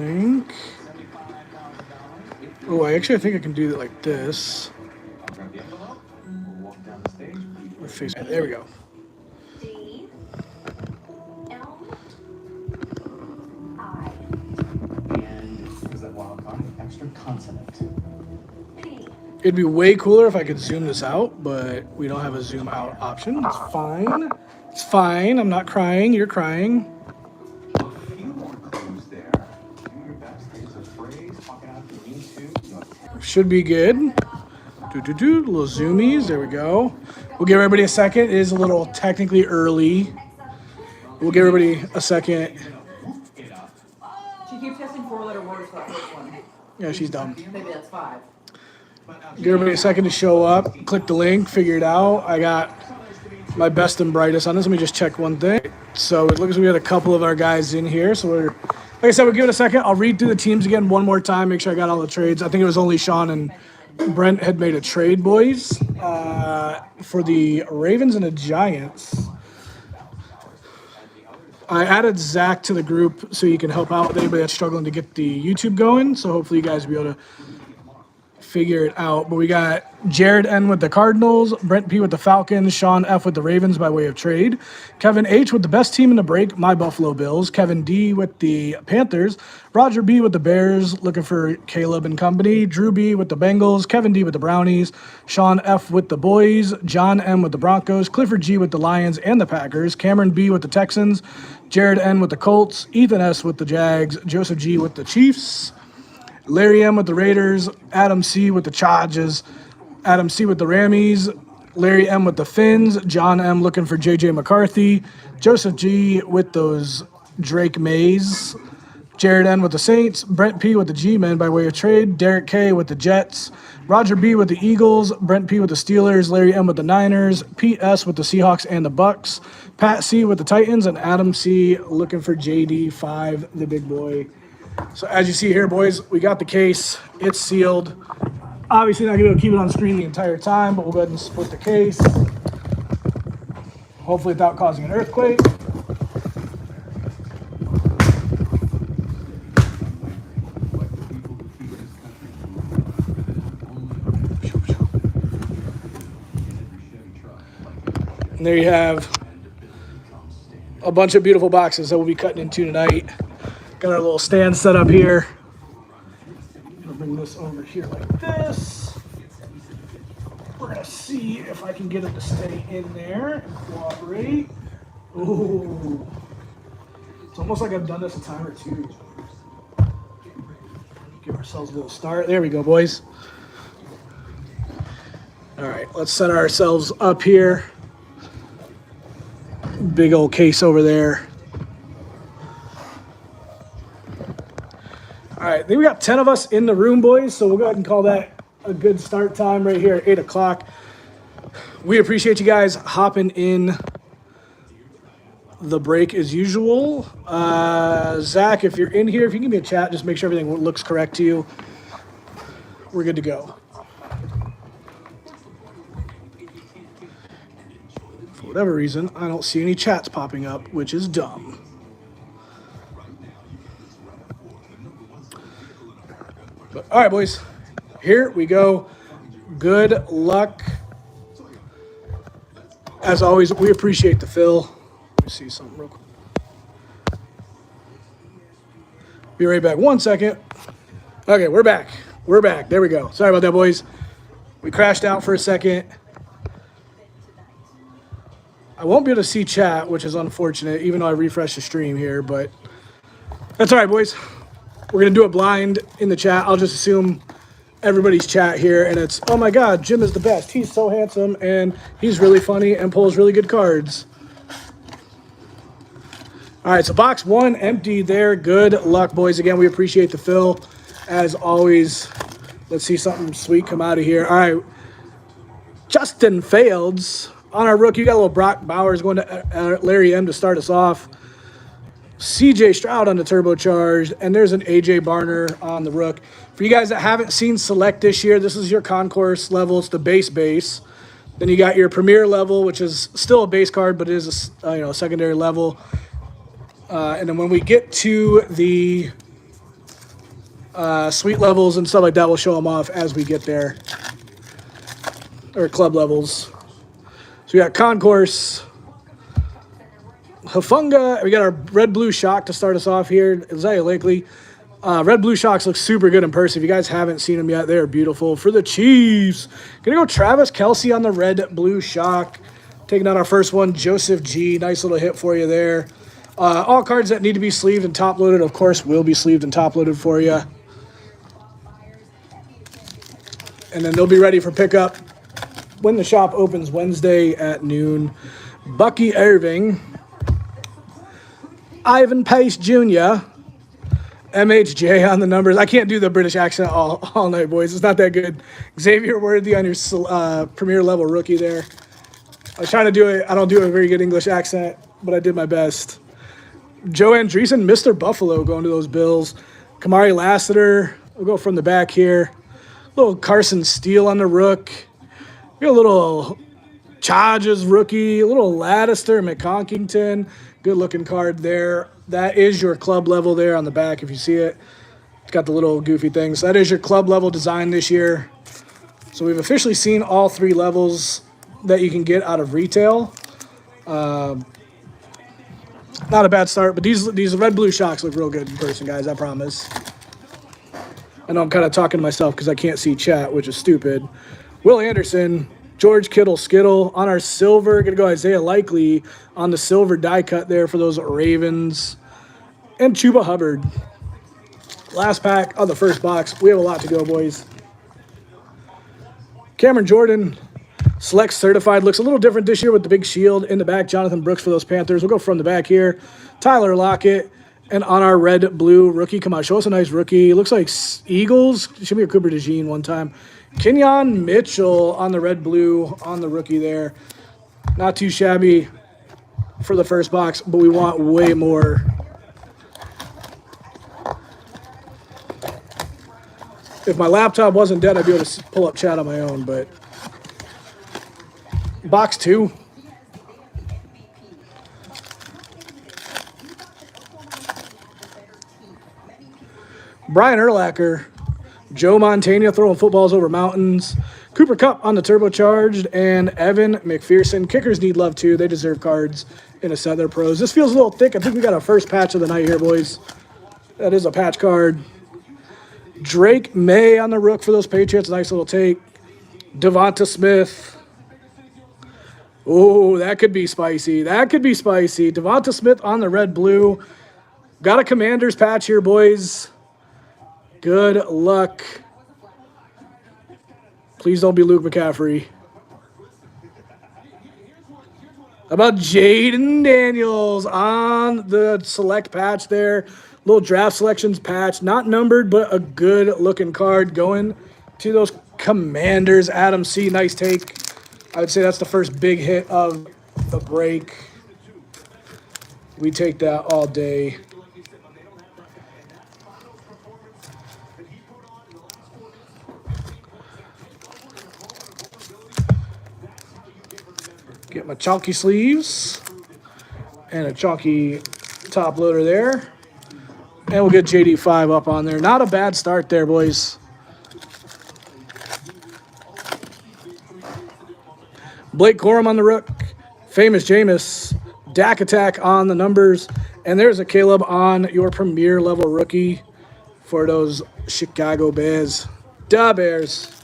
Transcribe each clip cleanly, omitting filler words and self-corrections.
think. Oh, I think I can do it like this. There we go. D L I And is that wild card extra consonant? P. It'd be way cooler if I could zoom this out, but we don't have a zoom out option. It's fine. It's fine. I'm not crying. You're crying. A few more clues there. Do your best. There's a phrase. Talk it out if you need to. You have Should be good. Little zoomies. There we go. We'll give everybody a second. It is a little technically early. We'll give everybody a second. She keeps testing 4-letter words for that first one. Yeah, she's dumb. Maybe that's 5. Give everybody a second to show up. Click the link. Figure it out. I got my best and brightest on this. Let me just check one thing. So it looks like we got a couple of our guys in here. So we're, like I said, we'll give it a second. I'll read through the teams again one more time. Make sure I got all the trades. I think it was only Sean and Brent had made a trade, boys, for the Ravens and the Giants. I added Zach to the group so you can help out with anybody that's struggling to get the YouTube going. So hopefully you guys will be able to figure it out. But we got Jared N with the Cardinals, Brent P with the Falcons, Sean F with the Ravens by way of trade, Kevin H with the best team in the break, my Buffalo Bills, Kevin D with the Panthers, Roger B with the Bears, looking for Caleb and company, Drew B with the Bengals, Kevin D with the Brownies, Sean F with the Boys, John M with the Broncos, Clifford G with the Lions and the Packers, Cameron B with the Texans, Jared N with the Colts, Ethan S with the Jags, Joseph G with the Chiefs, Larry M with the Raiders, Adam C with the Chargers, Adam C with the Rammies, Larry M with the Finns, John M looking for JJ McCarthy, Joseph G with those Drake Mays, Jared N with the Saints, Brent P with the G-Men by way of trade, Derek K with the Jets, Roger B with the Eagles, Brent P with the Steelers, Larry M with the Niners, Pete S with the Seahawks and the Bucks, Pat C with the Titans, and Adam C looking for JD5, the big boy. So as you see here, boys, we got the case. It's sealed. Obviously not going to be able to keep it on screen the entire time, but we'll go ahead and split the case. Hopefully without causing an earthquake. And there you have a bunch of beautiful boxes that we'll be cutting into tonight. Got our little stand set up here. I'll bring this over here like this. We're gonna see if I can get it to stay in there and cooperate. Ooh. It's almost like I've done this a time or two. Give ourselves a little start. There we go, boys. All right, let's set ourselves up here. Big old case over there. All right, I think we got 10 of us in the room, boys, so we'll go ahead and call that a good start time right here at 8 o'clock. We appreciate you guys hopping in the break as usual. Zach, if you're in here, if you can give me a chat, just make sure everything looks correct to you. We're good to go. For whatever reason, I don't see any chats popping up, which is dumb. But, all right, boys, here we go. Good luck. As always, we appreciate the fill. Let me see something real quick. Be right back. 1 second. Okay, we're back. We're back. There we go. Sorry about that, boys. We crashed out for a second. I won't be able to see chat, which is unfortunate, even though I refreshed the stream here, but that's all right, boys. We're going to do it blind in the chat. I'll just assume everybody's chat here, and it's, oh my God, Jim is the best. He's so handsome, and he's really funny and pulls really good cards. All right, so box 1 empty there. Good luck, boys. Again, we appreciate the fill. As always, let's see something sweet come out of here. All right, Justin Fields on our rookie. You got a little Brock Bowers going to Larry M to start us off. CJ Stroud on the turbocharged, and there's an AJ Barner on the rook. For you guys that haven't seen Select this year, this is your concourse level. It's the base. Then you got your Premier level, which is still a base card, but it is a secondary level. And then when we get to the Suite levels and stuff like that. We'll show them off as we get there. Or club levels. So we got Concourse, Hafunga. We got our Red Blue Shock to start us off here. Isaiah Lakely. Red Blue Shocks look super good in person. If you guys haven't seen them yet, they are beautiful. For the Chiefs, gonna go Travis Kelce on the Red Blue Shock. Taking out our first one, Joseph G. Nice little hit for you there. All cards that need to be sleeved and top loaded, of course, will be sleeved and top loaded for you. And then they'll be ready for pickup when the shop opens Wednesday at noon. Bucky Irving, Ivan Pace Jr., MHJ on the numbers. I can't do the British accent all night, boys. It's not that good. Xavier Worthy on your premier level rookie there. I was trying to do it. I don't do a very good English accent, but I did my best. Joe Andreessen, Mr. Buffalo, going to those Bills. Kamari Lassiter. We'll go from the back here. Little Carson Steele on the rook. We got a little Chargers rookie. A little Laddister, McConkington. Good looking card there. That is your club level there on the back if you see it. It's got the little goofy things. That is your club level design this year. So we've officially seen all 3 levels that you can get out of retail. Not a bad start, but these Red Blue Shocks look real good in person, guys, I promise. I know I'm kind of talking to myself because I can't see chat, which is stupid. Will Anderson, George Kittle Skittle on our silver. Going to go Isaiah Likely on the silver die cut there for those Ravens. And Chuba Hubbard. Last pack on the first box. We have a lot to go, boys. Cameron Jordan, Select Certified. Looks a little different this year with the big shield in the back. Jonathan Brooks for those Panthers. We'll go from the back here. Tyler Lockett. And on our red, blue rookie, come on, show us a nice rookie. Looks like Eagles. Should be a Cooper DeJean one time. Kenyon Mitchell on the red, blue on the rookie there. Not too shabby for the first box, but we want way more. If my laptop wasn't dead, I'd be able to pull up chat on my own, but box 2. Brian Urlacher, Joe Montana throwing footballs over mountains, Cooper Kupp on the turbocharged, and Evan McPherson. Kickers need love too. They deserve cards in a set. They're pros. This feels a little thick. I think we got our first patch of the night here, boys. That is a patch card. Drake May on the rook for those Patriots. Nice little take. Devonta Smith. Oh, that could be spicy. That could be spicy. Devonta Smith on the red-blue. Got a Commanders patch here, boys. Good luck. Please don't be Luke McCaffrey. How about Jaden Daniels on the select patch there? Little draft selections patch. Not numbered, but a good-looking card going to those Commanders. Adam C., nice take. I would say that's the first big hit of the break. We take that all day. Get my chunky sleeves and a chunky top loader there. And we'll get JD5 up on there. Not a bad start there, boys. Blake Corum on the rook. Famous Jameis. Dak Attack on the numbers. And there's a Caleb on your premier level rookie for those Chicago Bears. Da Bears.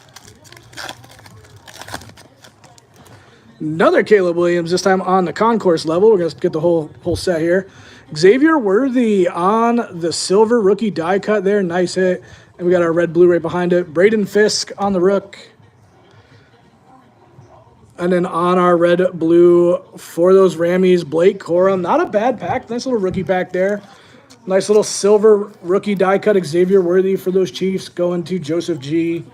Another Caleb Williams, this time on the concourse level. We're going to get the whole set here. Xavier Worthy on the silver rookie die cut there. Nice hit. And we got our red-blue right behind it. Braden Fisk on the rook. And then on our red-blue for those Rammies, Blake Corum. Not a bad pack. Nice little rookie pack there. Nice little silver rookie die cut. Xavier Worthy for those Chiefs going to Joseph G.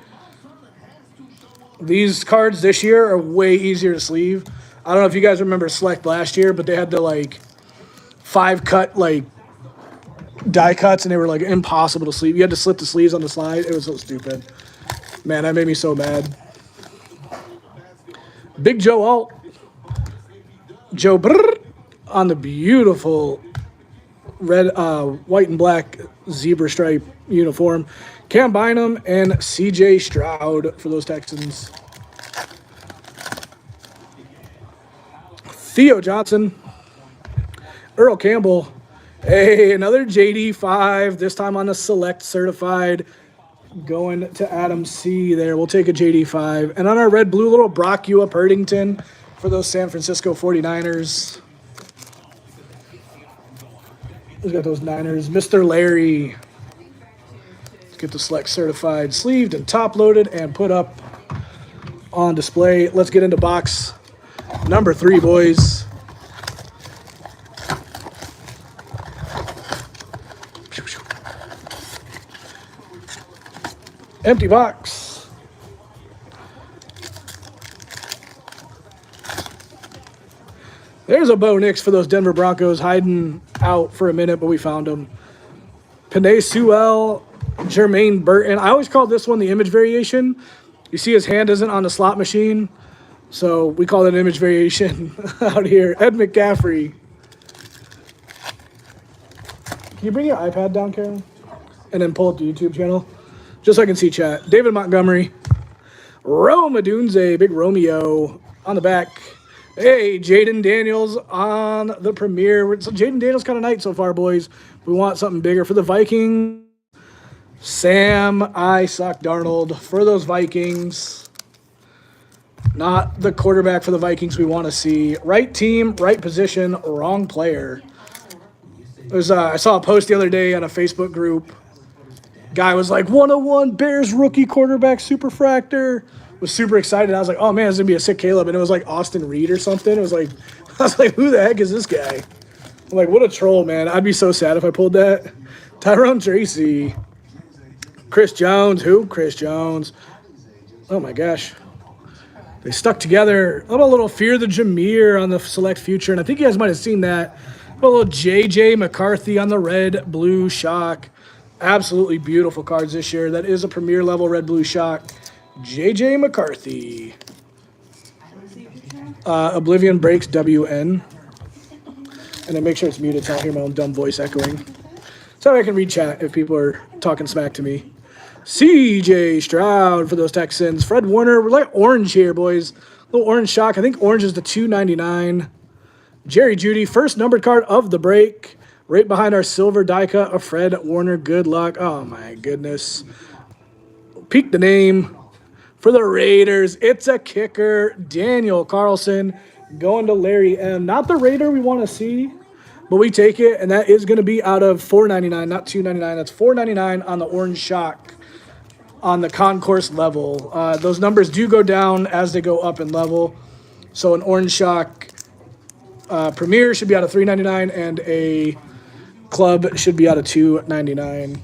These cards this year are way easier to sleeve. I don't know if you guys remember Select last year, but they had the, 5-cut, die cuts, and they were, impossible to sleeve. You had to slip the sleeves on the slide. It was so stupid. Man, that made me so mad. Big Joe Alt. Joe Brrr on the beautiful red, white and black zebra stripe uniform. Cam Bynum and CJ Stroud for those Texans. Theo Johnson, Earl Campbell. Hey, another JD5, this time on the select certified. Going to Adam C there. We'll take a JD5. And on our red blue, little Brock Ua Purtington for those San Francisco 49ers. Who's got those Niners? Mr. Larry. Let's get the select certified, sleeved and top loaded and put up on display. Let's get into box number 3, boys. Empty box. There's a Bo Nix for those Denver Broncos, hiding out for a minute, but we found him. Penei Sewell, Jermaine Burton. I always call this one the image variation. You see his hand isn't on the slot machine, so we call it an image variation out here. Ed McCaffrey. Can you bring your iPad down, Carolyn? And then pull up the YouTube channel? Just so I can see chat. David Montgomery. Rome Odunze, Big Romeo on the back. Hey, Jaden Daniels on the premiere. So Jaden Daniels kind of night so far, boys. We want something bigger for the Vikings. Sam I Suck Darnold for those Vikings. Not the quarterback for the Vikings we want to see. Right team, right position, wrong player. I saw a post the other day on a Facebook group. Guy was like, 101 Bears rookie quarterback superfractor. Was super excited. I was like, oh man, it's gonna be a sick Caleb. And it was like Austin Reed or something. It was like, I was like, who the heck is this guy? I'm like, what a troll, man. I'd be so sad if I pulled that. Tyrone Tracy. Chris Jones. Who? Chris Jones. Oh my gosh. They stuck together. A little Fear the Jameer on the select future. And I think you guys might have seen that. A little JJ McCarthy on the red blue shock. Absolutely beautiful cards this year. That is a premier level red blue shock. JJ McCarthy. Oblivion Breaks WN. And then make sure it's muted so I don't hear my own dumb voice echoing. So I can read chat if people are talking smack to me. CJ Stroud for those Texans. Fred Warner. We're like orange here, boys. Little orange shock. I think orange is the $2.99. Jerry Jeudy. First numbered card of the break. Right behind our silver die cut of Fred Warner. Good luck. Oh, my goodness. Peek the name for the Raiders. It's a kicker. Daniel Carlson going to Larry M. Not the Raider we want to see, but we take it, and that is going to be out of $4.99, not $2.99. That's $4.99 on the orange shock on the concourse level. Those numbers do go down as they go up in level. So an orange shock premier should be out of $3.99, and a club should be out of $2.99.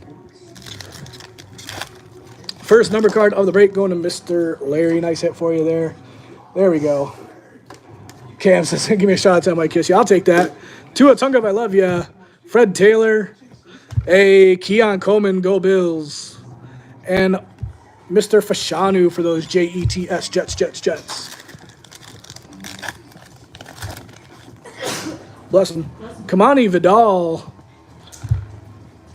First number card of the break going to Mr. Larry. Nice hit for you there. There we go. Cam says, give me a shot at time I kiss you. I'll take that. Tua Tunga, I love ya. Fred Taylor. Keon Coleman, go Bills. And Mr. Fashanu for those JETS, Jets. Bless him. Kamani Vidal.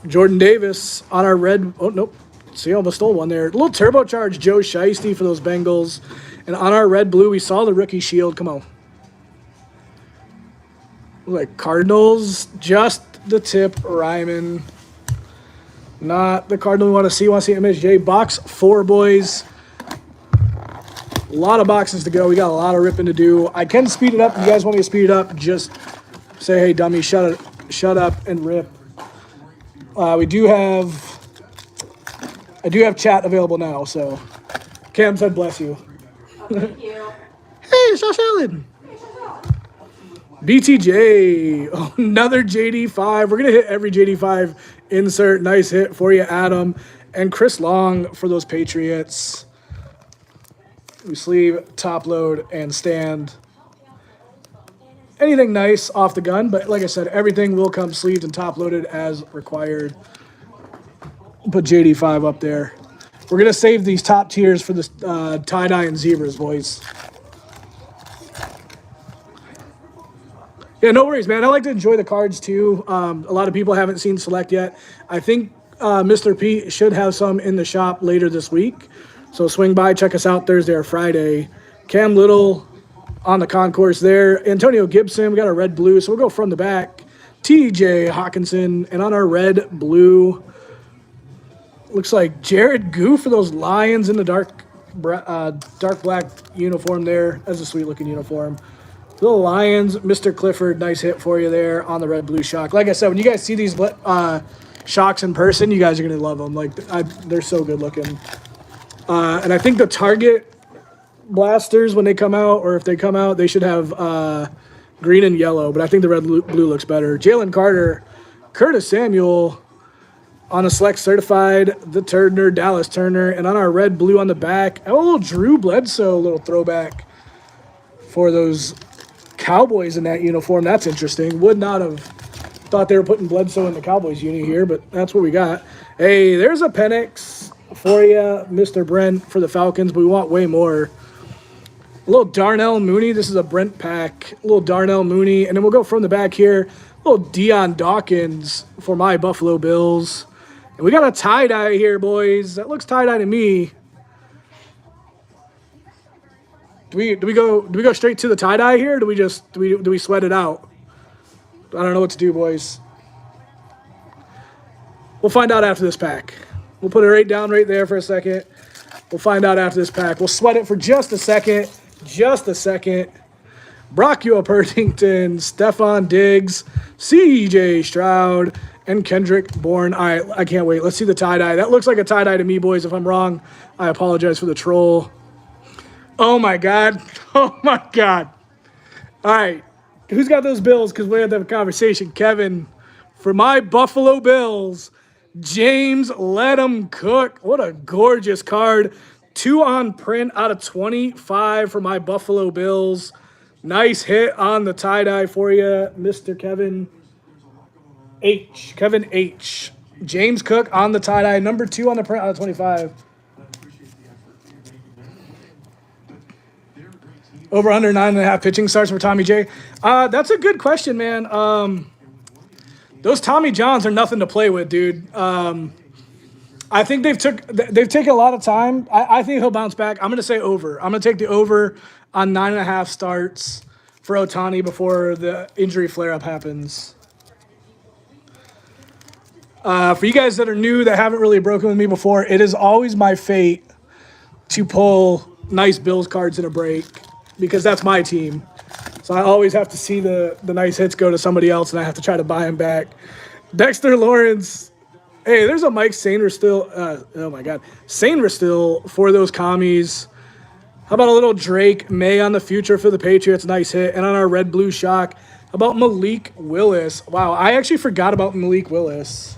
Jordan Davis on our red. Oh, nope. See, I almost stole one there. A little turbocharged Joe Shiesty for those Bengals. And on our red blue, we saw the rookie shield. Come on. Like Cardinals, just the tip, Ryman. Not the Cardinal we want to see. Want to see MSJ. Box 4, boys. A lot of boxes to go. We got a lot of ripping to do. I can speed it up. If you guys want me to speed it up, just say, hey, dummy, shut up and rip. I do have chat available now, so Cam said bless you. Thank you. Hey, Josh Allen. BTJ, oh, another JD5. We're going to hit every JD5 insert. Nice hit for you, Adam. And Chris Long for those Patriots. We sleeve, top load, and stand. Anything nice off the gun, but like I said, everything will come sleeved and top loaded as required. Put JD5 up there. We're going to save these top tiers for the tie-dye and zebras, boys. Yeah, no worries, man. I like to enjoy the cards too. A lot of people haven't seen Select yet. I think Mr. Pete should have some in the shop later this week. So swing by, check us out Thursday or Friday. Cam Little on the concourse there. Antonio Gibson, we got a red blue, so we'll go from the back. TJ Hawkinson, and on our red blue, looks like Jared Goo for those Lions in the dark black uniform there. That's a sweet looking uniform. The Lions, Mr. Clifford, nice hit for you there on the red blue shock. Like I said, when you guys see these shocks in person, you guys are gonna love them. Like they're so good looking. And I think the Target blasters, when they come out, or if they come out, they should have green and yellow. But I think the red blue looks better. Jalen Carter, Curtis Samuel on a Select certified, the Turner, Dallas Turner, and on our red blue on the back, a little Drew Bledsoe, little throwback for those Cowboys in that uniform. That's interesting. Would not have thought they were putting Bledsoe in the Cowboys uni here, but that's what we got. Hey, there's a Penix for you, Mr. Brent, for the Falcons, but we want way more. A little Darnell Mooney. This is a Brent pack. A little Darnell Mooney. And then we'll go from the back here. A little Deion Dawkins for my Buffalo Bills. And we got a tie-dye here, boys. That looks tie-dye to me. Do we go straight to the tie-dye here? Or do we sweat it out? I don't know what to do, boys. We'll find out after this pack. We'll put it right down right there for a second. We'll find out after this pack. We'll sweat it for just a second. Just a second. Brock Purtington, Stephon Diggs, C.J. Stroud, and Kendrick Bourne. All right, I can't wait. Let's see the tie-dye. That looks like a tie-dye to me, boys. If I'm wrong, I apologize for the troll. Oh, my God. Oh, my God. All right. Who's got those Bills? Because we had to have a conversation. Kevin, for my Buffalo Bills, James Let 'em Cook. What a gorgeous card. 2 on print out of 25 for my Buffalo Bills. Nice hit on the tie-dye for you, Mr. Kevin H. Kevin H. James Cook on the tie-dye. Number 2 on the print out of 25. Over under 9.5 pitching starts for Tommy J. That's a good question, man. Those Tommy Johns are nothing to play with, dude. I think they've taken a lot of time. I think he'll bounce back. I'm gonna say over. I'm gonna take the over on 9.5 starts for Ohtani before the injury flare-up happens. For you guys that are new, that haven't really broken with me before, it is always my fate to pull nice Bills cards in a break because that's my team. So I always have to see the nice hits go to somebody else, and I have to try to buy them back. Dexter Lawrence. Hey, there's a Mike Sainristil. Oh, my God. Sainristil for those commies. How about a little Drake May on the future for the Patriots? Nice hit. And on our red-blue shock, how about Malik Willis? Wow, I actually forgot about Malik Willis.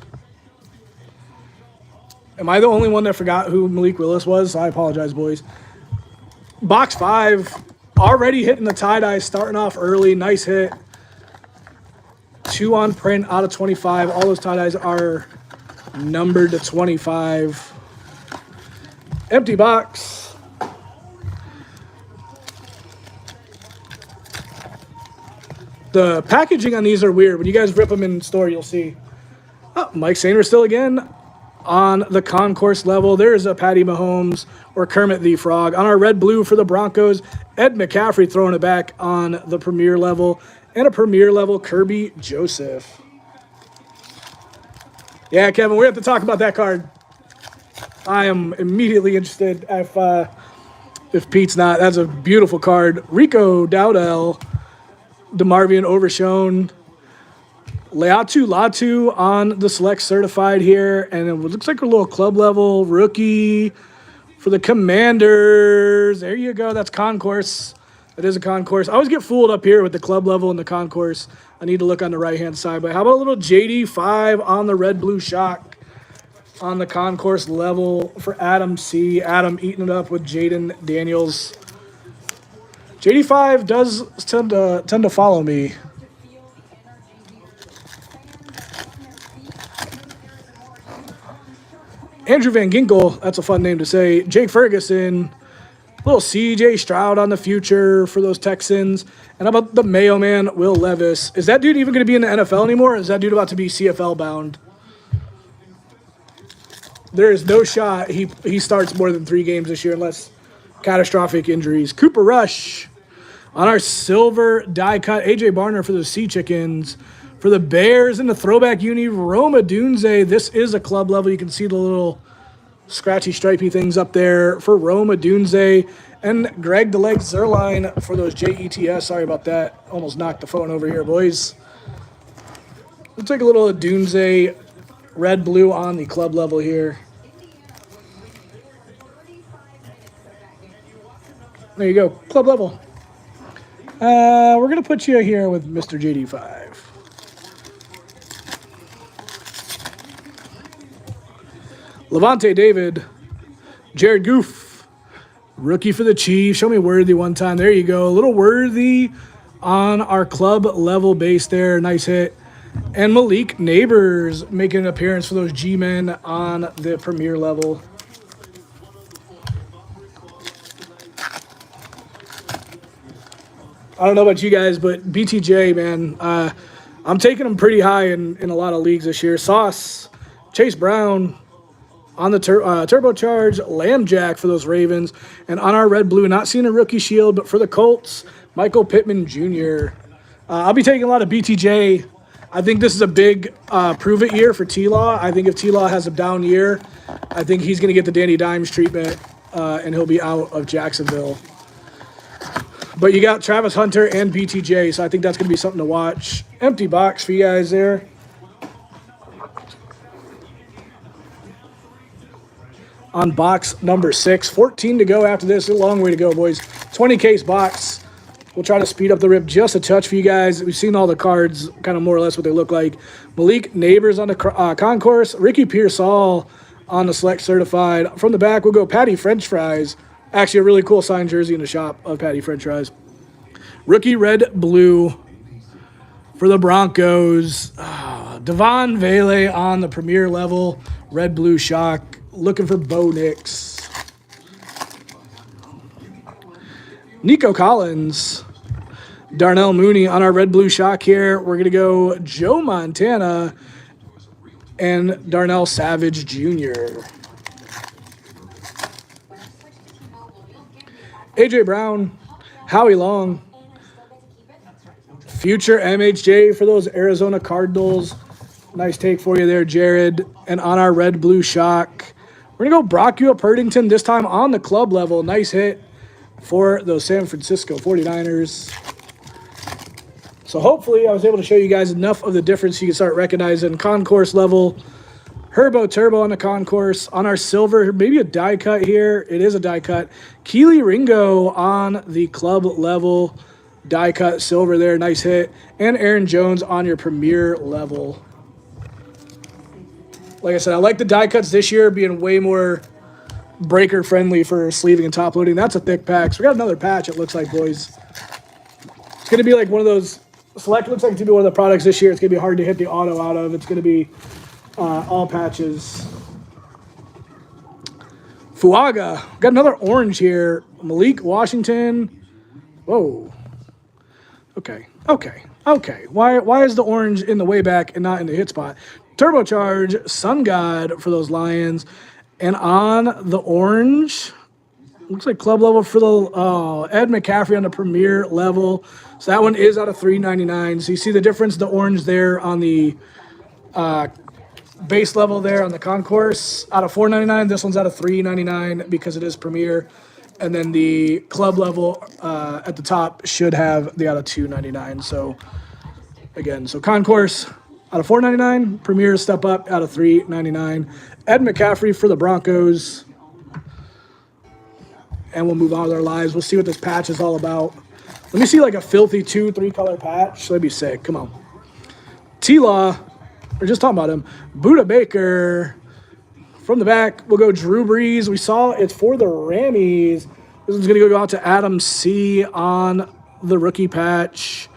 Am I the only one that forgot who Malik Willis was? I apologize, boys. Box 5. Already hitting the tie-dye, starting off early. Nice hit. 2 on print out of 25. All those tie-dyes are numbered to 25. Empty box. The packaging on these are weird. When you guys rip them in store, you'll see. Oh, Mike Sainristil again on the concourse level. There's a Patty Mahomes or Kermit the Frog. On our red-blue for the Broncos, Ed McCaffrey throwing it back on the premier level. And a premier level Kirby Joseph. Yeah, Kevin, we have to talk about that card. I am immediately interested if Pete's not. That's a beautiful card. Rico Dowdell, DeMarvion Overshown, Leatu Latu on the Select certified here. And it looks like a little club level rookie for the Commanders. There you go. That's concourse. That is a concourse. I always get fooled up here with the club level and the concourse. I need to look on the right-hand side. But how about a little JD5 on the red-blue shock on the concourse level for Adam C. Adam eating it up with Jaden Daniels. JD5 does tend to follow me. Andrew Van Ginkel, that's a fun name to say. Jake Ferguson. Little CJ Stroud on the future for those Texans. And how about the Mayo man, Will Levis? Is that dude even going to be in the NFL anymore? Or is that dude about to be CFL bound? There is no shot he starts more than 3 games this year unless catastrophic injuries. Cooper Rush on our silver die cut. AJ Barner for the Sea Chickens. For the Bears in the throwback uni, Roma Dunze. This is a club level. You can see the little scratchy, stripy things up there for Roma Dunze. And Greg the Leg Zerline for those JETS. Sorry about that. Almost knocked the phone over here, boys. We'll take a little Dunze red blue on the club level here. There you go, club level. We're going to put you here with Mr. JD5. Levante David, Jared Goof, rookie for the Chiefs. Show me Worthy one time. There you go. A little Worthy on our club level base there. Nice hit. And Malik Neighbors making an appearance for those G-men on the premier level. I don't know about you guys, but BTJ, man, I'm taking him pretty high in a lot of leagues this year. Sauce, Chase Brown on the turbocharged Lambjack for those Ravens. And on our red-blue, not seeing a rookie shield, but for the Colts, Michael Pittman Jr. I'll be taking a lot of BTJ. I think this is a big prove-it year for T-Law. I think if T-Law has a down year, I think he's going to get the Danny Dimes treatment, and he'll be out of Jacksonville. But you got Travis Hunter and BTJ, so I think that's going to be something to watch. Empty box for you guys there. On box number 6. 14 to go after this. A long way to go, boys. 20 case box. We'll try to speed up the rip just a touch for you guys. We've seen all the cards, kind of more or less what they look like. Malik Neighbors on the concourse. Ricky Pearsall on the select certified. From the back, we'll go Patty French Fries. Actually, a really cool signed jersey in the shop of Patty French Fries. Rookie red-blue for the Broncos. Devon Vele on the premier level. Red-blue shock. Looking for Bo Nix. Nico Collins. Darnell Mooney on our red-blue shock here. We're going to go Joe Montana and Darnell Savage Jr. AJ Brown, Howie Long, future MHJ for those Arizona Cardinals. Nice take for you there, Jared. And on our red-blue shock, we're going to go Brockua Purtington, this time on the club level. Nice hit for those San Francisco 49ers. So hopefully I was able to show you guys enough of the difference you can start recognizing. Concourse level, Herbo Turbo on the concourse. On our silver, maybe a die cut here. It is a die cut. Keely Ringo on the club level. Die cut silver there. Nice hit. And Aaron Jones on your premier level. Like I said, I like the die cuts this year being way more breaker friendly for sleeving and top loading. That's a thick pack. So we got another patch, it looks like, boys. It's going to be like one of those. Select looks like it's going to be one of the products this year. It's going to be hard to hit the auto out of. It's going to be all patches. Fuaga. Got another orange here. Malik Washington. Whoa. Okay. Why is the orange in the way back and not in the hit spot? Turbocharge. Sun God for those Lions. And on the orange, looks like club level for the Ed McCaffrey on the premier level. So that one is out of $3.99. So you see the difference, the orange there on the base level there on the concourse out of $4.99. This one's out of $3.99 because it is premier. And then the club level at the top should have the out of $2.99. So again, so concourse out of $4.99, premier step up out of $3.99. Ed McCaffrey for the Broncos. And we'll move on with our lives. We'll see what this patch is all about. Let me see like a filthy 2-3 color patch. That'd be sick. Come on. T-Law. We're just talking about him. Buda Baker. From the back, we'll go Drew Brees. We saw it's for the Rammies. This one's going to go out to Adam C. on the rookie patch.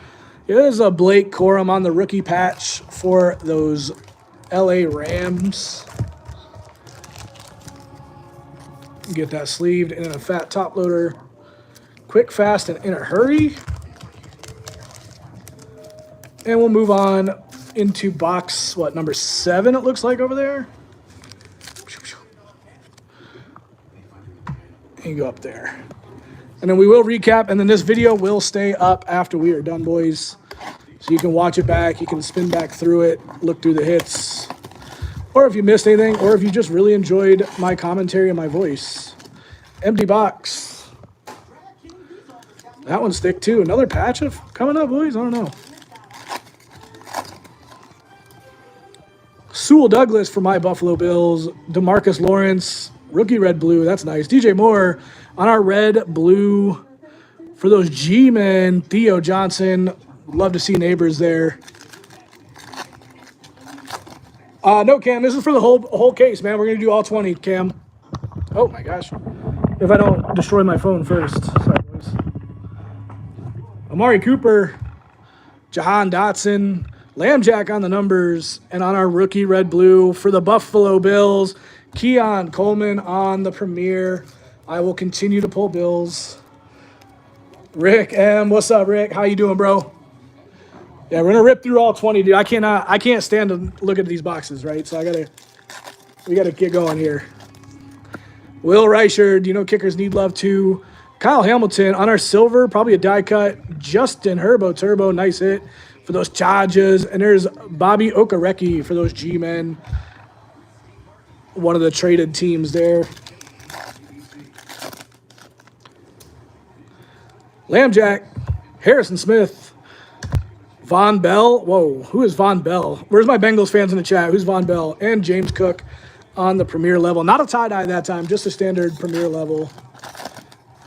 Here's a Blake Corum on the rookie patch for those LA Rams. Get that sleeved and in a fat top loader. Quick, fast, and in a hurry. And we'll move on into box, what, number 7 it looks like over there? And you go up there. And then we will recap, and then this video will stay up after we are done, boys. So you can watch it back, you can spin back through it, look through the hits. Or if you missed anything, or if you just really enjoyed my commentary and my voice. Empty box. That one's thick too. Another patch of coming up, boys? I don't know. Sewell Douglas for my Buffalo Bills. DeMarcus Lawrence, rookie red blue. That's nice. DJ Moore on our red blue for those G-men. Theo Johnson. Love to see neighbors there. No, Cam. This is for the whole case, man. We're going to do all 20, Cam. Oh, my gosh. If I don't destroy my phone first. Sorry, boys. Amari Cooper. Jahan Dotson. Lambjack on the numbers. And on our rookie red-blue for the Buffalo Bills, Keon Coleman on the Premier. I will continue to pull Bills. Rick M. What's up, Rick? How you doing, bro? Yeah, we're gonna rip through all 20, dude. I can't stand to look at these boxes, right? So we gotta get going here. Will Reichard, you know kickers need love too. Kyle Hamilton on our silver, probably a die cut. Justin Herbo Turbo, nice hit for those Chargers. And there's Bobby Okereke for those G-men. One of the traded teams there. Lambjack, Harrison Smith. Von Bell. Whoa, who is Von Bell? Where's my Bengals fans in the chat? Who's Von Bell? And James Cook on the Premier level. Not a tie-dye that time, just a standard Premier level.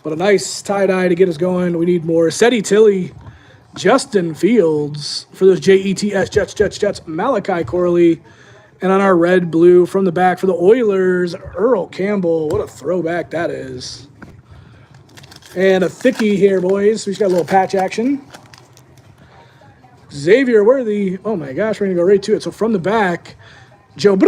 But a nice tie-dye to get us going. We need more. Seti Tilly, Justin Fields for those Jets, Jets. Malachi Corley. And on our red-blue from the back for the Oilers, Earl Campbell. What a throwback that is. And a thickie here, boys. We just got a little patch action. Xavier Worthy. Oh my gosh, we're going to go right to it. So from the back, Joe.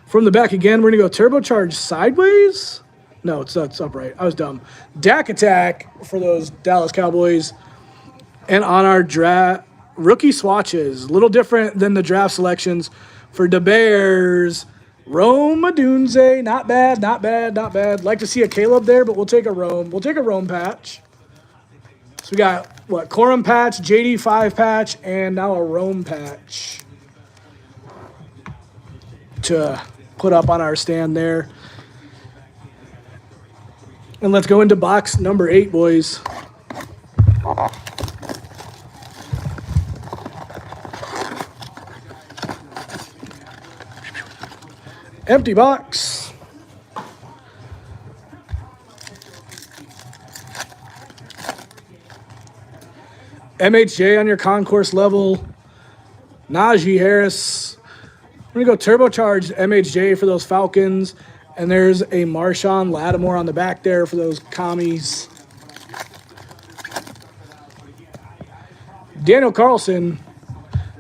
From the back again, we're going to go turbocharged sideways. No, it's upright. I was dumb. Dak Attack for those Dallas Cowboys. And on our draft, rookie swatches. A little different than the draft selections for the Bears. Rome Odunze. Not bad, not bad, not bad. Like to see a Caleb there, but we'll take a Rome. We'll take a Rome patch. So we got, what, Corum patch, JD5 patch, and now a Rome patch to put up on our stand there. And let's go into box number 8, boys. Empty box. MHJ on your concourse level. Najee Harris. We're going to go turbocharged MHJ for those Falcons. And there's a Marshawn Lattimore on the back there for those Commies. Daniel Carlson.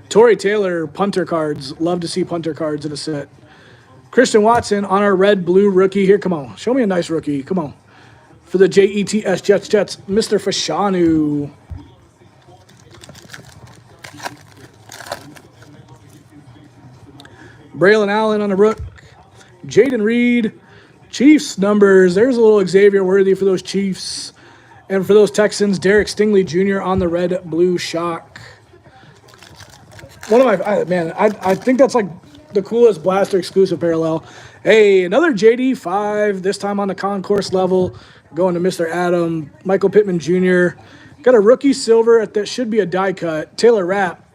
Torrey Taylor, punter cards. Love to see punter cards in a set. Christian Watson on our red-blue rookie here. Come on. Show me a nice rookie. Come on. For the Jets, Mr. Fashanu. Braylon Allen on the rook. Jaden Reed. Chiefs numbers. There's a little Xavier Worthy for those Chiefs. And for those Texans, Derek Stingley Jr. on the red-blue shock. One of my, I think that's like the coolest Blaster exclusive parallel. Hey, another JD5, this time on the concourse level. Going to Mr. Adam. Michael Pittman Jr. Got a rookie silver that should be a die cut. Taylor Rapp.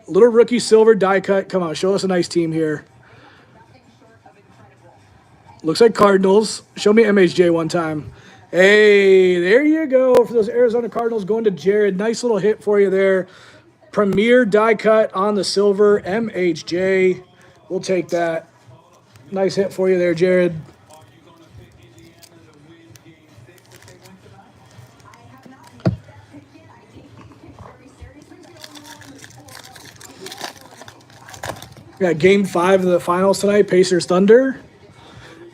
Little rookie silver die cut. Come on, show us a nice team here. Looks like Cardinals. Show me MHJ one time. Hey, there you go. For those Arizona Cardinals going to Jared. Nice little hit for you there. Premier die cut on the silver. MHJ. We'll take that. Nice hit for you there, Jared. We got game 5 of the finals tonight. Pacers Thunder.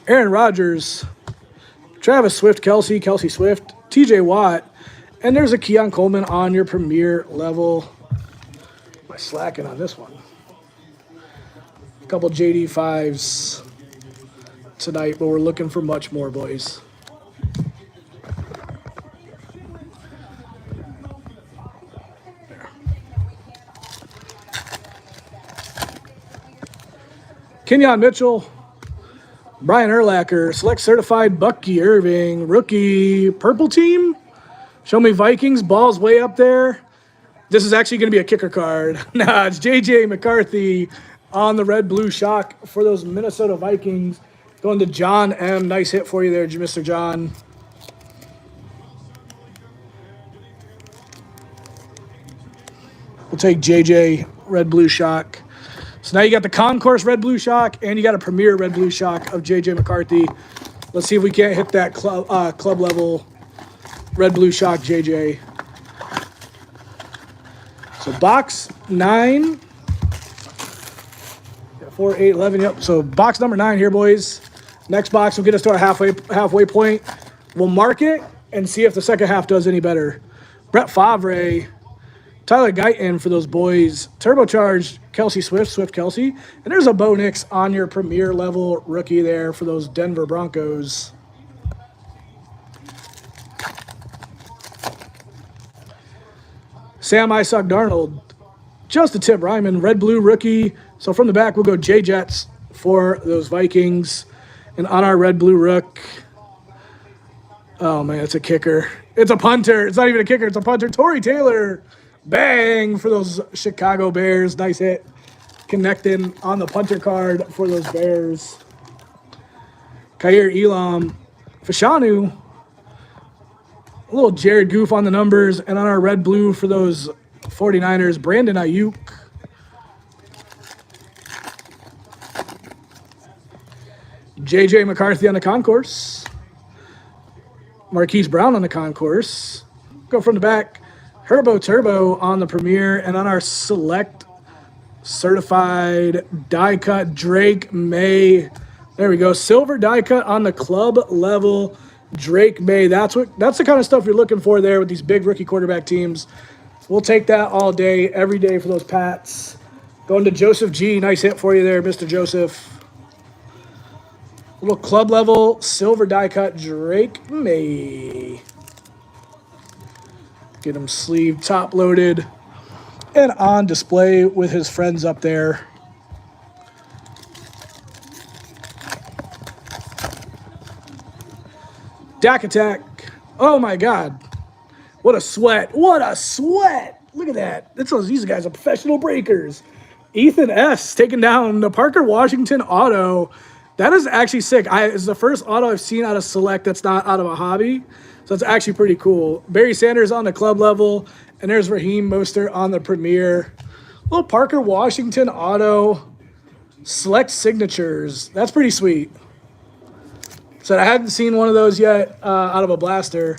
Aaron Rodgers, Travis Swift, Kelsey Swift, TJ Watt, and there's a Keon Coleman on your premier level. Am I slacking on this one? A couple JD5s tonight, but we're looking for much more, boys. Kenyon Mitchell, Brian Urlacher, select certified Bucky Irving, rookie purple team. Show me Vikings, ball's way up there. This is actually going to be a kicker card. Nah, it's JJ McCarthy on the red blue shock for those Minnesota Vikings. Going to John M. Nice hit for you there, Mr. John. We'll take JJ red blue shock. So now you got the concourse red blue shock and you got a premier red blue shock of JJ McCarthy. Let's see if we can't hit that club level red blue shock JJ. So box 9. 4, 8, 11. Yep. So box number 9 here, boys. Next box will get us to our halfway point. We'll mark it and see if the second half does any better. Brett Favre, Tyler Guyton for those boys. Turbocharged Kelsey Swift Kelsey. And there's a Bo Nix on your premier level rookie there for those Denver Broncos. Sam Isaac Darnold. Just a tip, Ryman. Red blue rookie. So from the back, we'll go J-Jets for those Vikings. And on our red blue rook. Oh, man, it's a kicker. It's a punter. It's not even a kicker. It's a punter. Torrey Taylor. Bang for those Chicago Bears. Nice hit. Connecting on the punter card for those Bears. Khair Elam. Fashanu. A little Jared Goof on the numbers. And on our red blue for those 49ers, Brandon Ayuk. JJ McCarthy on the concourse. Marquise Brown on the concourse. Go from the back. Herbo Turbo on the premiere. And on our select certified die cut, Drake May. There we go. Silver die cut on the club level, Drake May. That's the kind of stuff you're looking for there with these big rookie quarterback teams. We'll take that all day, every day for those Pats. Going to Joseph G. Nice hit for you there, Mr. Joseph. A little club level, silver die cut, Drake May. Get him sleeve top loaded and on display with his friends up there. Dak Attack. Oh my God. What a sweat. What a sweat. Look at that. These guys are professional breakers. Ethan S. taking down the Parker Washington auto. That is actually sick. It's the first auto I've seen out of Select that's not out of a hobby. So it's actually pretty cool. Barry Sanders on the club level. And there's Raheem Mostert on the premiere. Little Parker Washington auto. Select signatures. That's pretty sweet. So I hadn't seen one of those yet out of a blaster.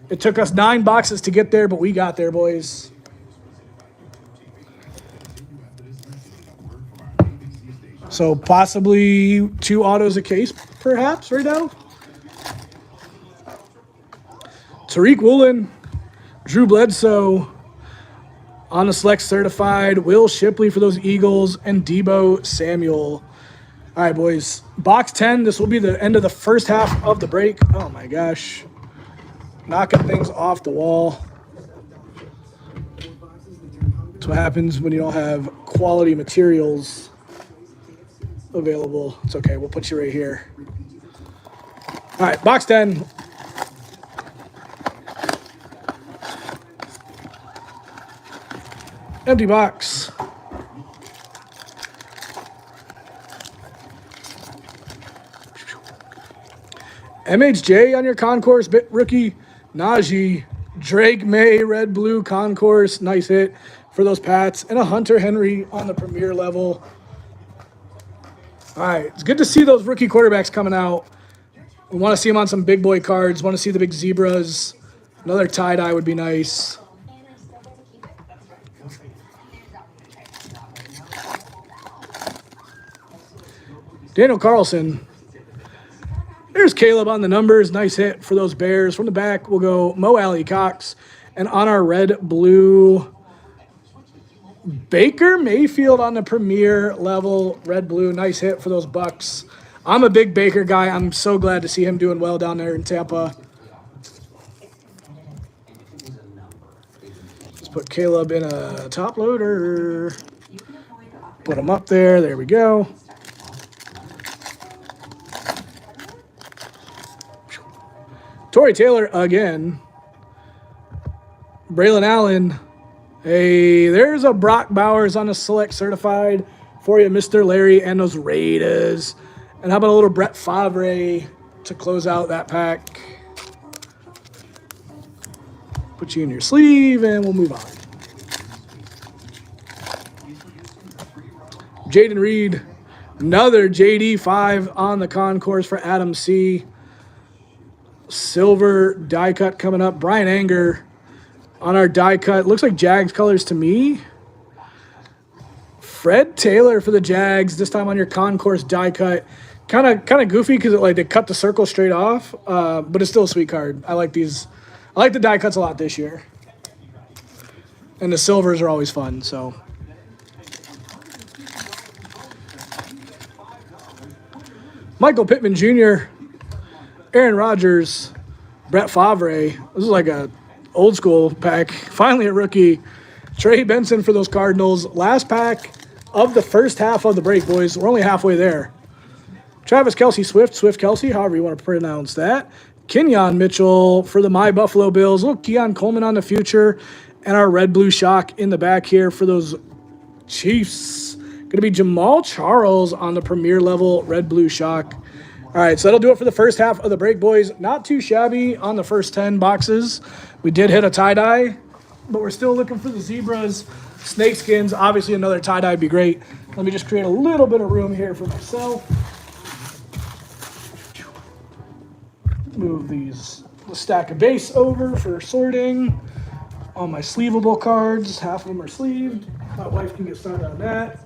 It took us 9 boxes to get there, but we got there, boys. So possibly 2 autos a case, perhaps, right now. Tariq Woolen, Drew Bledsoe on the select certified, Will Shipley for those Eagles, and Deebo Samuel. All right, boys. Box 10. This will be the end of the first half of the break. Oh, my gosh. Knocking things off the wall. That's what happens when you don't have quality materials available. It's okay. We'll put you right here. All right, box 10. Empty box. MHJ on your concourse, bit rookie. Najee, Drake May, red blue concourse. Nice hit for those Pats. And a Hunter Henry on the premier level. All right, it's good to see those rookie quarterbacks coming out. We want to see them on some big boy cards. Want to see the big zebras. Another tie-dye would be nice. Daniel Carlson. There's Caleb on the numbers. Nice hit for those Bears. From the back, we'll go Mo Alley Cox. And on our red-blue, Baker Mayfield on the premier level, red-blue. Nice hit for those Bucks. I'm a big Baker guy. I'm so glad to see him doing well down there in Tampa. Let's put Caleb in a top loader. Put him up there. There we go. Torrey Taylor again. Braylon Allen. Hey, there's a Brock Bowers on a select certified for you, Mr. Larry, and those Raiders. And how about a little Brett Favre to close out that pack? Put you in your sleeve, and we'll move on. Jaden Reed. Another JD5 on the concourse for Adam C. Silver die cut coming up. Brian Anger on our die cut. Looks like Jags colors to me. Fred Taylor for the Jags. This time on your concourse die cut. Kind of goofy because they cut the circle straight off, but it's still a sweet card. I like these. I like the die cuts a lot this year. And the silvers are always fun. So. Michael Pittman Jr., Aaron Rodgers, Brett Favre. This is like a old school pack. Finally a rookie. Trey Benson for those Cardinals. Last pack of the first half of the break, boys. We're only halfway there. Travis Kelce Swift Kelce, however you want to pronounce that. Kenyon Mitchell for the My Buffalo Bills. Little Keon Coleman on the future. And our red-blue shock in the back here for those Chiefs. Going to be Jamal Charles on the premier level red-blue shock. All right, so that'll do it for the first half of the break, boys. Not too shabby on the first 10 boxes. We did hit a tie-dye, but we're still looking for the zebras, snakeskins. Obviously, another tie-dye would be great. Let me just create a little bit of room here for myself. Move these stack of base over for sorting. All my sleevable cards, half of them are sleeved. My wife can get started on that.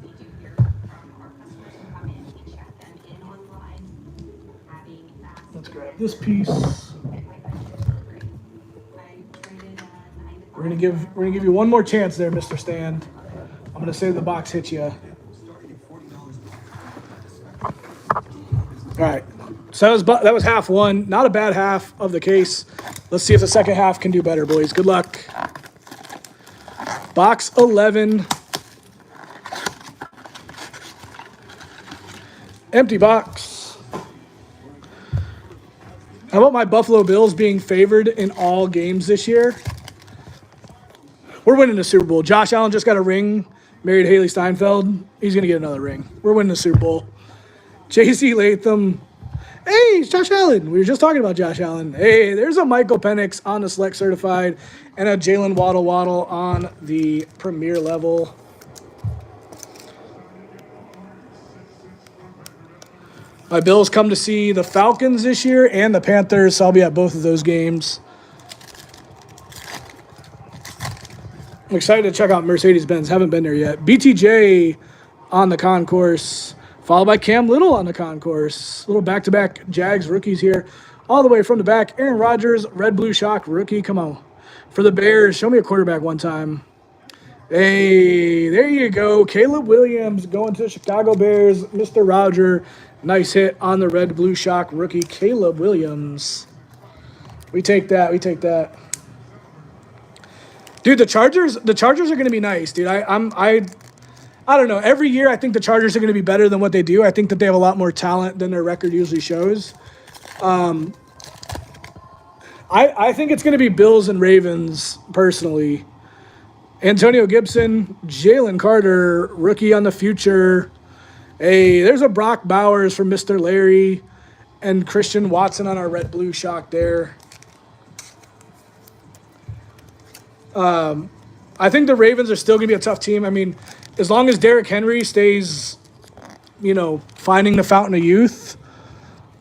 Let's grab this piece. We're gonna give you one more chance there, Mr. Stand. I'm gonna say the box hits you. All right. So that was half one. Not a bad half of the case. Let's see if the second half can do better, boys. Good luck. Box 11. Empty box. How about my Buffalo Bills being favored in all games this year? We're winning the Super Bowl. Josh Allen just got a ring. Married Haley Steinfeld. He's going to get another ring. We're winning the Super Bowl. J.C. Latham. Hey, it's Josh Allen. We were just talking about Josh Allen. Hey, there's a Michael Penix on the Select Certified and a Jalen Waddle on the Premier level. My Bills come to see the Falcons this year and the Panthers, so I'll be at both of those games. I'm excited to check out Mercedes-Benz. Haven't been there yet. BTJ on the concourse, followed by Cam Little on the concourse. Little back-to-back Jags rookies here. All the way from the back, Aaron Rodgers, red-blue shock rookie. Come on. For the Bears, show me a quarterback one time. Hey, there you go. Caleb Williams going to the Chicago Bears. Mr. Roger, nice hit on the red-blue shock rookie, Caleb Williams. We take that. We take that. Dude, the Chargers are going to be nice, dude. I don't know. Every year, I think the Chargers are going to be better than what they do. I think that they have a lot more talent than their record usually shows. I think it's going to be Bills and Ravens, personally. Antonio Gibson, Jalen Carter, rookie on the future. Hey, there's a Brock Bowers from Mr. Larry and Christian Watson on our red-blue shock there. I think the Ravens are still going to be a tough team. I mean, as long as Derrick Henry stays, finding the fountain of youth,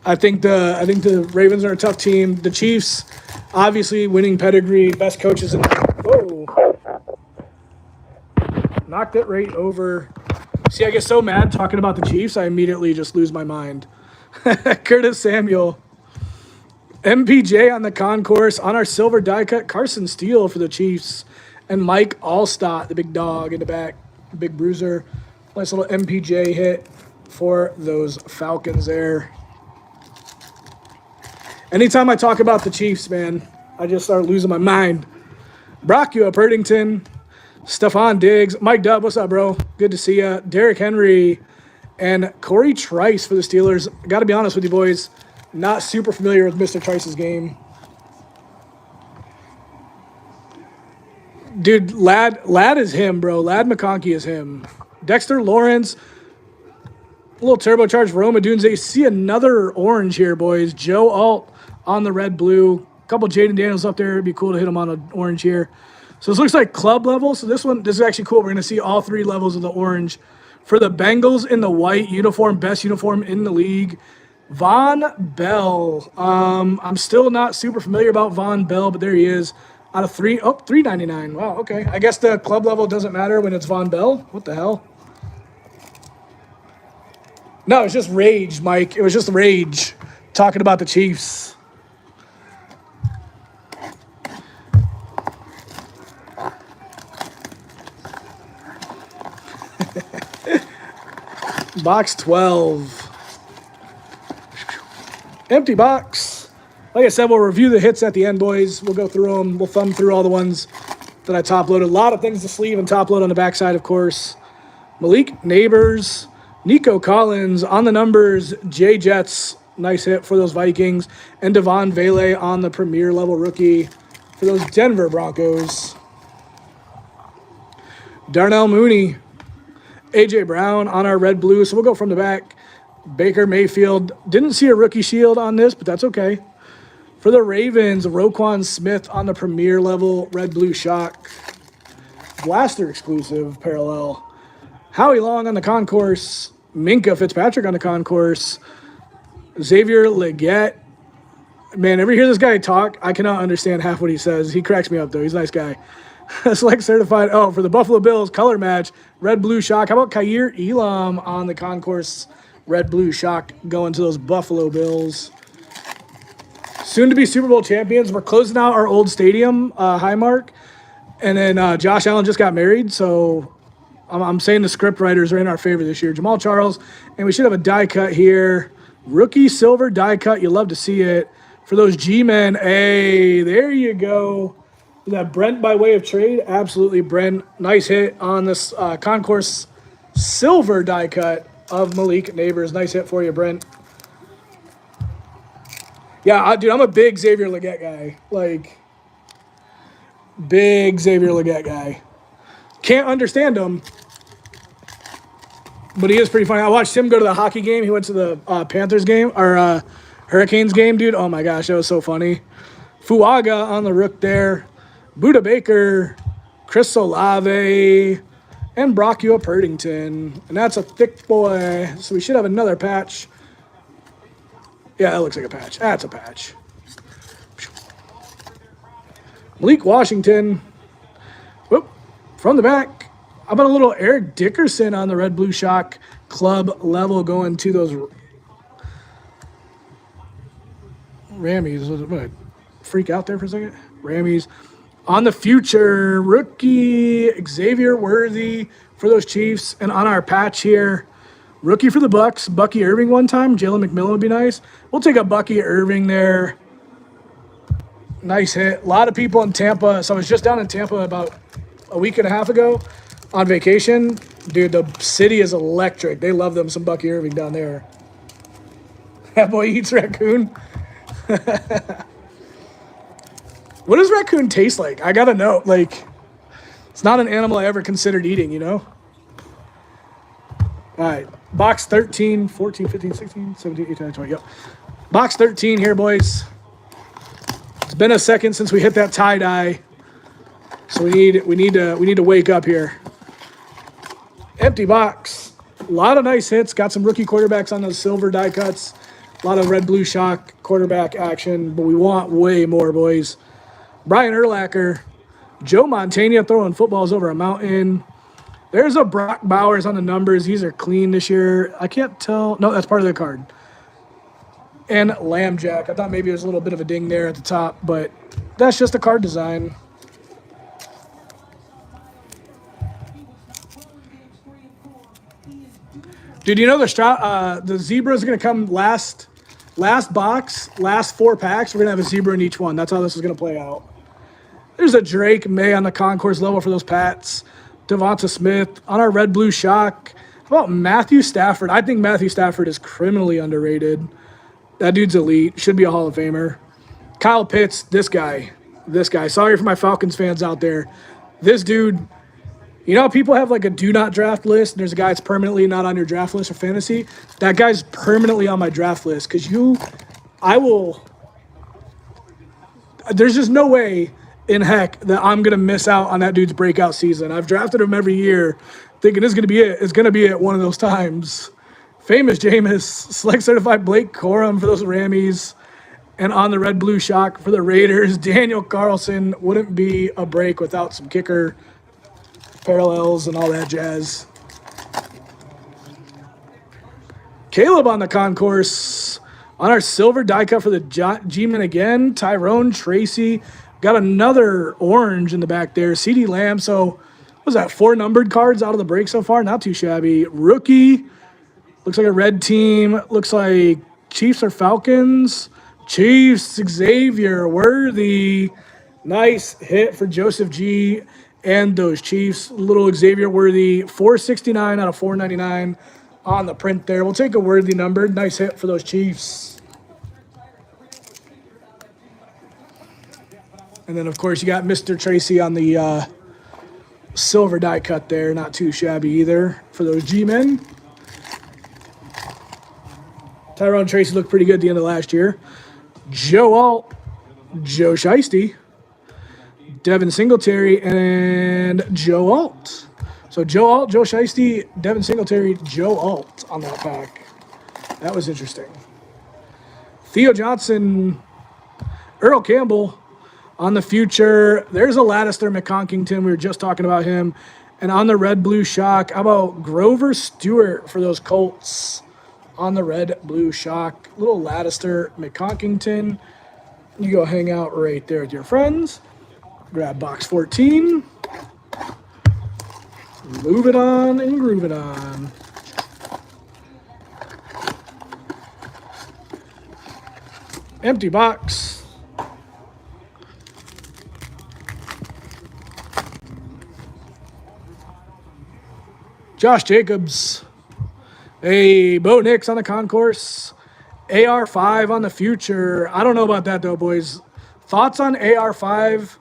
I think the Ravens are a tough team. The Chiefs, obviously, winning pedigree, best coaches in. Whoa! Knocked it right over. See, I get so mad talking about the Chiefs, I immediately just lose my mind. Curtis Samuel. MPJ on the concourse. On our silver die cut, Carson Steele for the Chiefs. And Mike Allstott, the big dog in the back, big bruiser. Nice little MPJ hit for those Falcons there. Anytime I talk about the Chiefs, man, I just start losing my mind. Brock, you up, Erdington. Stephon Diggs. Mike Dubb, what's up, bro? Good to see ya. Derrick Henry and Corey Trice for the Steelers. Got to be honest with you, boys. Not super familiar with Mr. Trice's game. Dude, Lad is him, bro. Lad McConkey is him. Dexter Lawrence. A little turbocharged Roma Dunze. See another orange here, boys. Joe Alt on the red-blue. A couple Jaden Daniels up there. It'd be cool to hit him on an orange here. So this looks like club level. So this is actually cool. We're going to see all three levels of the orange. For the Bengals in the white uniform, best uniform in the league, Von Bell. I'm still not super familiar about Von Bell, but there he is. Out of $3.99. Wow, okay. I guess the club level doesn't matter when it's Von Bell. What the hell? No, it's just rage, Mike. It was just rage talking about the Chiefs. Box 12. Empty box. Like I said, we'll review the hits at the end, boys. We'll go through them. We'll thumb through all the ones that I top loaded. A lot of things to sleeve and top load on the backside, of course. Malik Neighbors. Nico Collins on the numbers. Jay Jets. Nice hit for those Vikings. And Devon Vele on the premier level rookie for those Denver Broncos. Darnell Mooney. A.J. Brown on our red-blue, so we'll go from the back. Baker Mayfield. Didn't see a rookie shield on this, but that's okay. For the Ravens, Roquan Smith on the premier level, red-blue shock. Blaster exclusive parallel. Howie Long on the concourse. Minka Fitzpatrick on the concourse. Xavier Leggett. Man, ever hear this guy talk? I cannot understand half what he says. He cracks me up, though. He's a nice guy. Select certified. Oh, for the Buffalo Bills, color match, red-blue shock. How about Kaiir Elam on the concourse, red-blue shock going to those Buffalo Bills. Soon to be Super Bowl champions. We're closing out our old stadium, Highmark. And then Josh Allen just got married, so I'm saying the script writers are in our favor this year. Jamal Charles, and we should have a die cut here. Rookie silver die cut. You love to see it. For those G-men, hey, there you go. Is that Brent by way of trade? Absolutely, Brent. Nice hit on this concourse silver die cut of Malik Neighbors. Nice hit for you, Brent. Yeah, dude, I'm a big Xavier Leggett guy. Like, big Xavier Leggett guy. Can't understand him, but he is pretty funny. I watched him go to the hockey game. He went to the Panthers game, or Hurricanes game, dude. Oh, my gosh, that was so funny. Fuaga on the rook there. Buda Baker, Chris Olave, and Brock Purtington. And that's a thick boy. So we should have another patch. Yeah, that looks like a patch. That's a patch. Malik Washington. Whoop. From the back. How about a little Eric Dickerson on the red-blue shock club level going to those Rammies. I'm going to freak out there for a second. Rammies. On the future, rookie Xavier Worthy for those Chiefs. And on our patch here, rookie for the Bucks, Bucky Irving one time. Jalen McMillan would be nice. We'll take a Bucky Irving there. Nice hit. A lot of people in Tampa. So I was just down in Tampa about a week and a half ago on vacation. Dude, the city is electric. They love them some Bucky Irving down there. That boy eats raccoon. What does raccoon taste like? I gotta know. Like, it's not an animal I ever considered eating, you know? All right. Box 13, 14, 15, 16, 17, 18, 19, 20. Yep. Box 13 here, boys. It's been a second since we hit that tie-dye. So we need to wake up here. Empty box. A lot of nice hits. Got some rookie quarterbacks on those silver die cuts. A lot of red-blue shock quarterback action, but we want way more, boys. Brian Urlacher, Joe Montana throwing footballs over a mountain. There's a Brock Bowers on the numbers. These are clean this year. I can't tell. No, that's part of the card. and Lambjack. I thought maybe there's a little bit of a ding there at the top, but that's just a card design. Dude, you know the zebra is going to come last box, last 4 packs. We're going to have a zebra in each one. That's how this is going to play out. There's a Drake May on the concourse level for those Pats. Devonta Smith on our red blue shock. How about Matthew Stafford? I think Matthew Stafford is criminally underrated. That dude's elite. Should be a Hall of Famer. Kyle Pitts, this guy. Sorry for my Falcons fans out there. This dude, you know, people have like a do not draft list. And there's a guy that's permanently not on your draft list for fantasy. That guy's permanently on my draft list because there's just no way in heck that I'm going to miss out on that dude's breakout season. I've drafted him every year thinking it's going to be it. It's going to be it one of those times. Famous Jameis, select certified Blake Corum for those Rammies, and on the red blue shock for the Raiders, Daniel Carlson. Wouldn't be a break without some kicker parallels and all that jazz. Caleb on the concourse. On our silver die cut for the G-Men again, Tyrone Tracy. Got another orange in the back there. CeeDee Lamb. So, what was that? 4 numbered cards out of the break so far. Not too shabby. Rookie. Looks like a red team. Looks like Chiefs or Falcons. Chiefs, Xavier Worthy. Nice hit for Joseph G. and those Chiefs. Little Xavier Worthy. 469 out of 499 on the print there. We'll take a Worthy number. Nice hit for those Chiefs. And then, of course, you got Mr. Tracy on the silver die cut there. Not too shabby either for those G-Men. Tyrone Tracy looked pretty good at the end of last year. Joe Alt, Joe Shiesty, Devin Singletary, and Joe Alt. So Joe Alt, Joe Shiesty, Devin Singletary, Joe Alt on that pack. That was interesting. Theo Johnson, Earl Campbell on the future. There's a Lattister McConkington. We were just talking about him. And on the red blue shock, how about Grover Stewart for those Colts? On the red blue shock, little Lattister McConkington. You go hang out right there with your friends. Grab box 14. Move it on and groove it on. Empty box. Josh Jacobs. Hey, Bo Nix on the concourse. AR5 on the future. I don't know about that, though, boys. Thoughts on AR5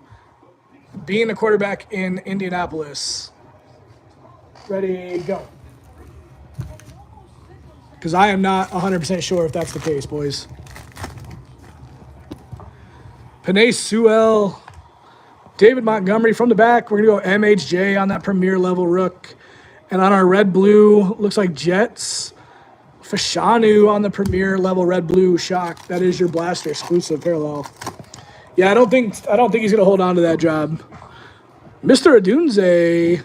being the quarterback in Indianapolis? Ready, go. Because I am not 100% sure if that's the case, boys. Penei Sewell. David Montgomery from the back. We're going to go MHJ on that premier level rook. And on our red-blue, looks like Jets. Fashanu on the premier level red-blue shock. That is your blaster exclusive parallel. Yeah, I don't think he's going to hold on to that job. Mr. Adunze,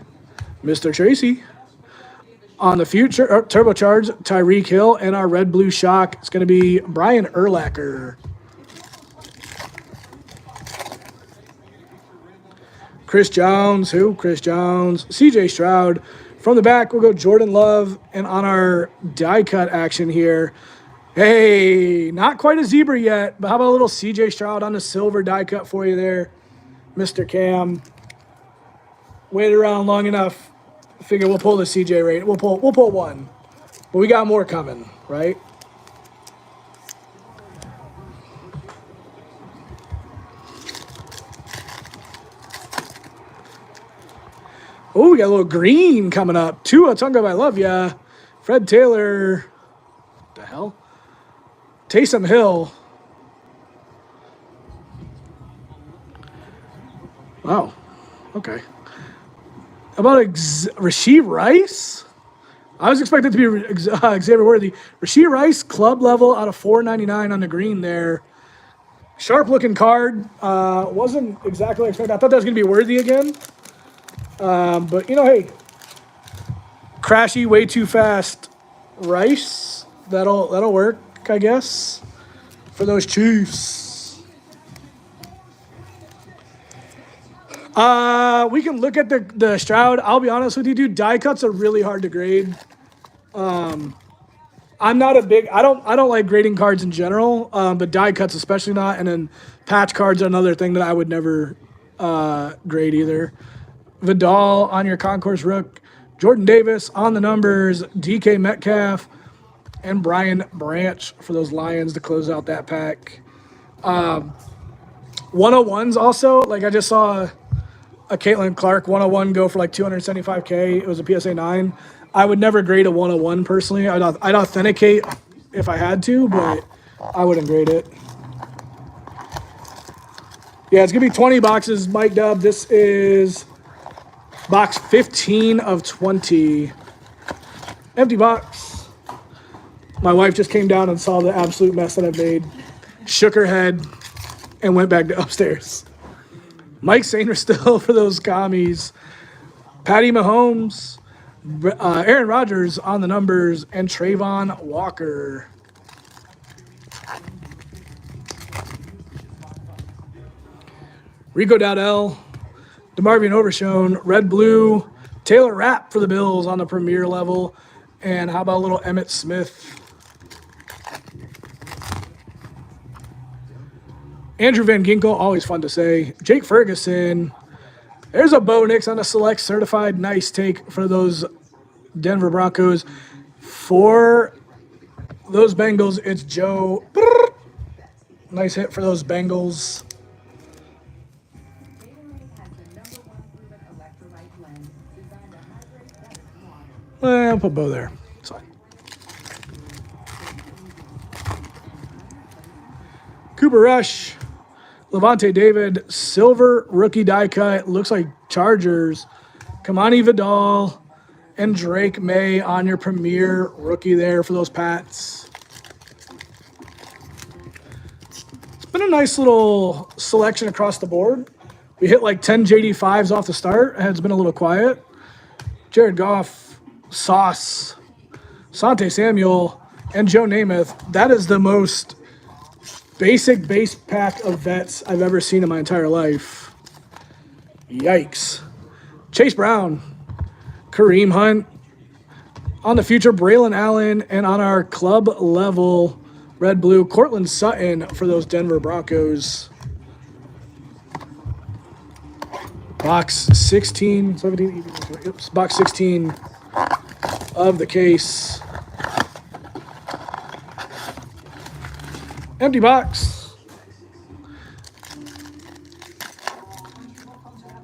Mr. Tracy. On the future, turbocharged Tyreek Hill. And our red-blue shock, it's going to be Brian Urlacher. Chris Jones. Who? Chris Jones. CJ Stroud. From the back, we'll go Jordan Love. And on our die cut action here, hey, not quite a zebra yet, but how about a little CJ Stroud on the silver die cut for you there, Mr. Cam. Waited around long enough. Figure we'll pull the CJ rate. We'll pull one. But we got more coming, right? Oh, we got a little green coming up. Tua Tagovailoa, I love ya. Fred Taylor. What the hell? Taysom Hill. Wow. Okay. How about Rashee Rice? I was expecting it to be Xavier Worthy. Rashee Rice, club level out of $4.99 on the green there. Sharp looking card. Wasn't exactly expected. I thought that was going to be Worthy again. But, you know, hey, crashy, way too fast Rice. That'll work, I guess. for those Chiefs. We can look at the Stroud. I'll be honest with you, dude. Die cuts are really hard to grade. I'm not a big. I don't like grading cards in general, but die cuts especially not. And then patch cards are another thing that I would never grade either. Vidal on your Concourse Rook, Jordan Davis on the numbers, DK Metcalf, and Brian Branch for those Lions to close out that pack. 101s also, like I just saw a Caitlin Clark 101 go for like 275K. It was a PSA 9. I would never grade a 101 personally. I'd authenticate if I had to, but I wouldn't grade it. Yeah, it's going to be 20 boxes, Mike Dub. This is box 15 of 20. Empty box. My wife just came down and saw the absolute mess that I've made. Shook her head and went back to upstairs. Mike Sainristil for those commies. Patty Mahomes. Aaron Rodgers on the numbers. And Trayvon Walker. Rico Dowdell. DeMarvion Overshone. Red Blue. Taylor Rapp for the Bills on the premier level. And how about a little Emmitt Smith? Andrew Van Ginkel, always fun to say. Jake Ferguson. There's a Bo Nix on a select certified. Nice take for those Denver Broncos. For those Bengals, it's Joe. Nice hit for those Bengals. I'll put Bo there. It's fine. Cooper Rush. Levante David, silver rookie die cut. Looks like Chargers. Kamani Vidal and Drake May on your premier rookie there for those Pats. It's been a nice little selection across the board. We hit like 10 JD5s off the start. It's been a little quiet. Jared Goff, Sauce, Sante Samuel, and Joe Namath. That is the most basic base pack of vets I've ever seen in my entire life. Yikes. Chase Brown, Kareem Hunt, on the future, Braylon Allen, and on our club level, red blue, Cortland Sutton for those Denver Broncos. Box 16, 17, oops, box 16 of the case. Empty box.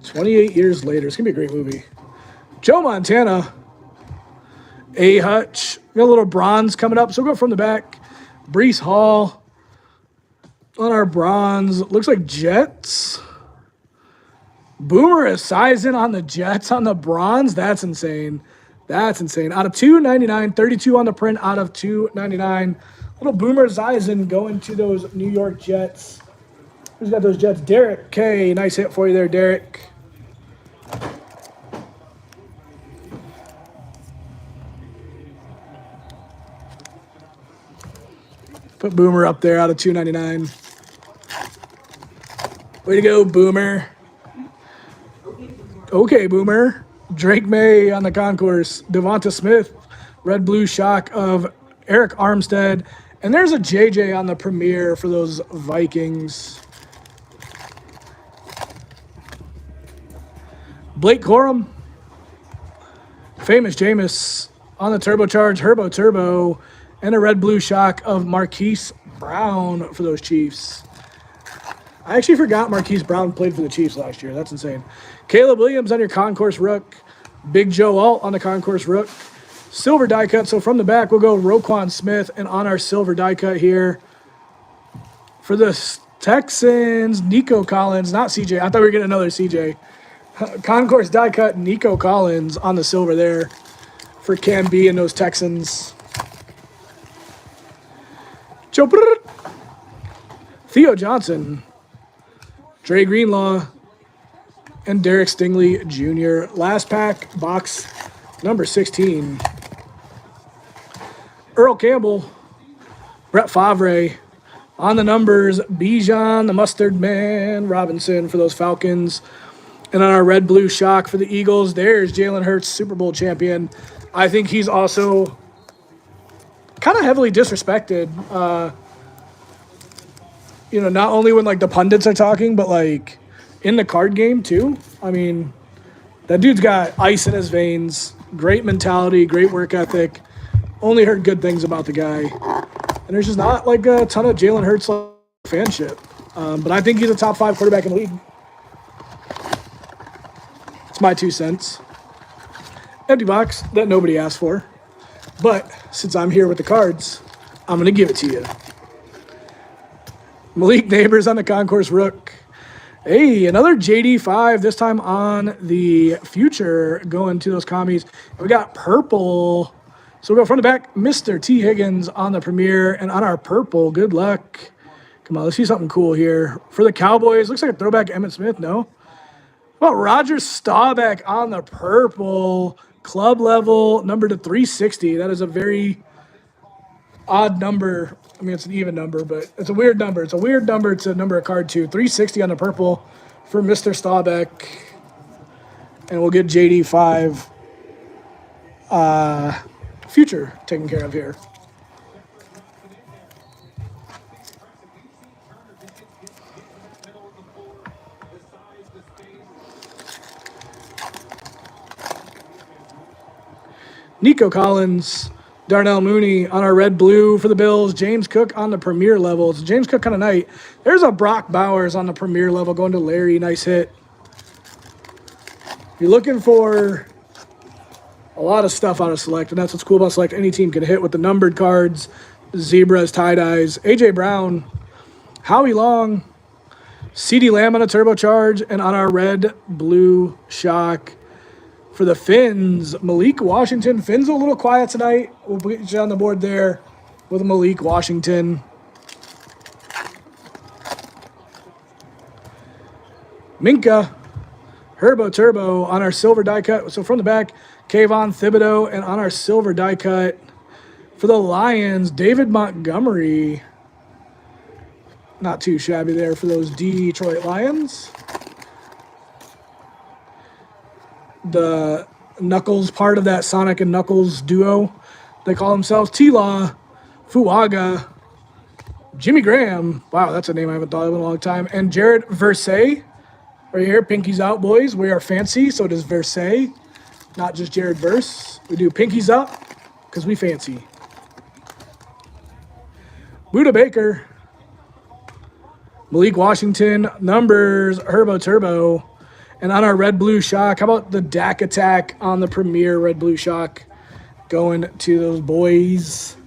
28 years later. It's going to be a great movie. Joe Montana. A. Hutch. We got a little bronze coming up. So we'll go from the back. Breece Hall. On our bronze. Looks like Jets. Boomer Esiason on the Jets on the bronze. That's insane. That's insane. Out of $2.99. 32 on the print out of $2.99. Little Boomer Esiason going to those New York Jets. Who's got those Jets? Derek K. Nice hit for you there, Derek. Put Boomer up there out of $2.99. Way to go, Boomer. Okay, Boomer. Drake May on the concourse. Devonta Smith. Red Blue shock of Eric Armstead. And there's a JJ on the premiere for those Vikings. Blake Corum. Famous Jameis on the turbocharge, Herbo Turbo. And a red blue shock of Marquise Brown for those Chiefs. I actually forgot Marquise Brown played for the Chiefs last year. That's insane. Caleb Williams on your Concourse Rook. Big Joe Alt on the Concourse Rook. Silver die cut. So from the back, we'll go Roquan Smith. And on our silver die cut here, for the Texans, Nico Collins. Not CJ. I thought we were getting another CJ. Concourse die cut, Nico Collins on the silver there for Cam B and those Texans. Joe Theo Johnson. Dre Greenlaw. And Derek Stingley Jr. Last pack, box number 16. Earl Campbell, Brett Favre, On the numbers, Bijan, the Mustard Man, Robinson for those Falcons. And on our red blue shock for the Eagles, there's Jalen Hurts, Super Bowl champion. I think he's also kind of heavily disrespected. Not only when like the pundits are talking, but like in the card game too. I mean, that dude's got ice in his veins, great mentality, great work ethic. Only heard good things about the guy. And there's just not like a ton of Jalen Hurts fanship. But I think he's a top 5 quarterback in the league. It's my 2 cents. Empty box that nobody asked for. But since I'm here with the cards, I'm going to give it to you. Malik Neighbors on the Concourse Rook. Hey, another JD5, this time on the future, going to those commies. We got purple. So we'll go front to back. Mr. T. Higgins on the Premier. And on our purple, good luck. Come on, let's see something cool here. For the Cowboys, looks like a throwback Emmitt Smith, no? How about Roger Staubach on the purple. Club level, number to 360. That is a very odd number. I mean, it's an even number, but it's a weird number. It's a weird number to number a card to. 360 on the purple for Mr. Staubach. And we'll get JD5 future taken care of here. Nico Collins, Darnell Mooney on our red blue for the Bills. James Cook on the Premier level. It's a James Cook kind of night. There's a Brock Bowers on the Premier level going to Larry. Nice hit. You're looking for a lot of stuff out of Select, and that's what's cool about Select. Any team can hit with the numbered cards, zebras, tie-dyes. A.J. Brown, Howie Long, CeeDee Lamb on a turbocharge, and on our red blue shock for the Finns, Malik Washington. Finns a little quiet tonight. We'll put you on the board there with Malik Washington. Minka, Herbo Turbo on our silver die cut. So from the back, Kayvon Thibodeau, and on our silver die cut for the Lions, David Montgomery. Not too shabby there for those Detroit Lions. The Knuckles part of that Sonic and Knuckles duo. They call themselves T-Law, Fuaga, Jimmy Graham. Wow, that's a name I haven't thought of in a long time. And Jared Versay. Right here, pinkies out, boys. We are fancy, so does Versay. Not just Jared Verse. We do pinkies up because we fancy. Buda Baker. Malik Washington. Numbers, Herbo Turbo. And on our red blue shock, how about the Dak Attack on the Premier red blue shock going to those boys?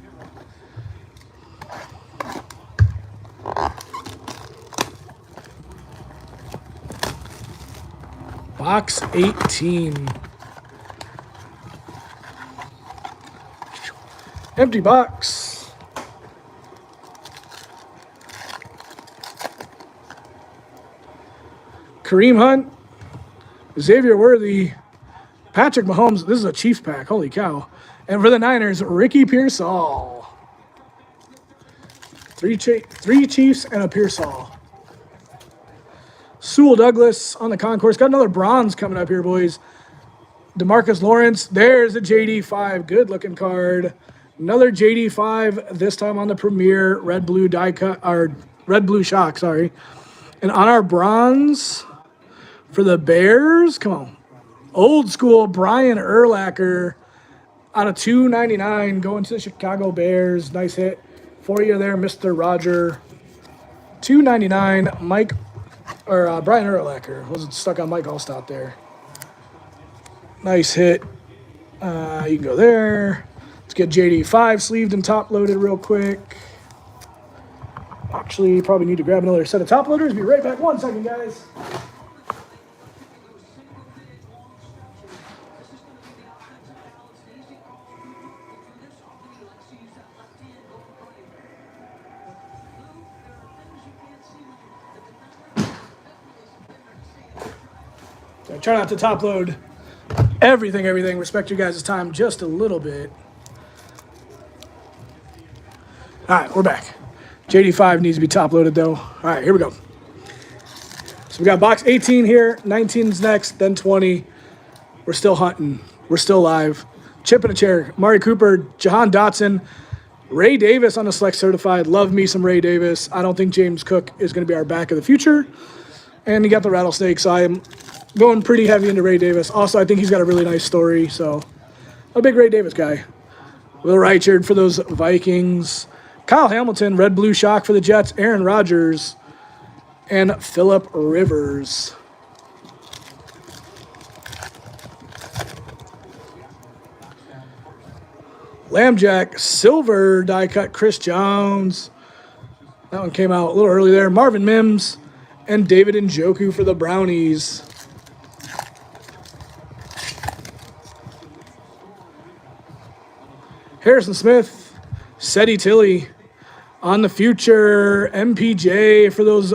Box 18. Empty box. Kareem Hunt. Xavier Worthy, Patrick Mahomes. This is a Chiefs pack. Holy cow. And for the Niners, Ricky Pearsall. Three Chiefs and a Pearsall. Sewell Douglas on the concourse. Got another bronze coming up here, boys. DeMarcus Lawrence. There's a JD5. Good-looking card. Another JD5, this time on the Premier red blue die cut, or red blue shock, sorry. And on our bronze for the Bears, come on. Old school Brian Urlacher out of 299 going to the Chicago Bears. Nice hit for you there, Mr. Roger. 299, Mike, or Brian Urlacher. Wasn't stuck on Mike Allstott there. Nice hit. You can go there. Let's get JD5 sleeved and top loaded real quick. Actually, probably need to grab another set of top loaders. Be right back. 1 second, guys. So try not to top load everything. Respect your guys' time just a little bit. All right, we're back. JD5 needs to be top loaded though. All right, here we go. So we got box 18 here, 19's next, then 20. We're still hunting. We're still live. Chip in a chair. Mari Cooper, Jahan Dotson, Ray Davis on the select certified. Love me some Ray Davis. I don't think James Cook is going to be our back of the future. And you got the rattlesnake, so I am going pretty heavy into Ray Davis. Also, I think he's got a really nice story, so I'm a big Ray Davis guy. Will Reichard for those Vikings. Kyle Hamilton, red blue shock for the Jets. Aaron Rodgers and Phillip Rivers. Lambjack, silver die cut Chris Jones. That one came out a little early there. Marvin Mims and David Njoku for the Brownies. Harrison Smith, Seti Tilly on the future. MPJ for those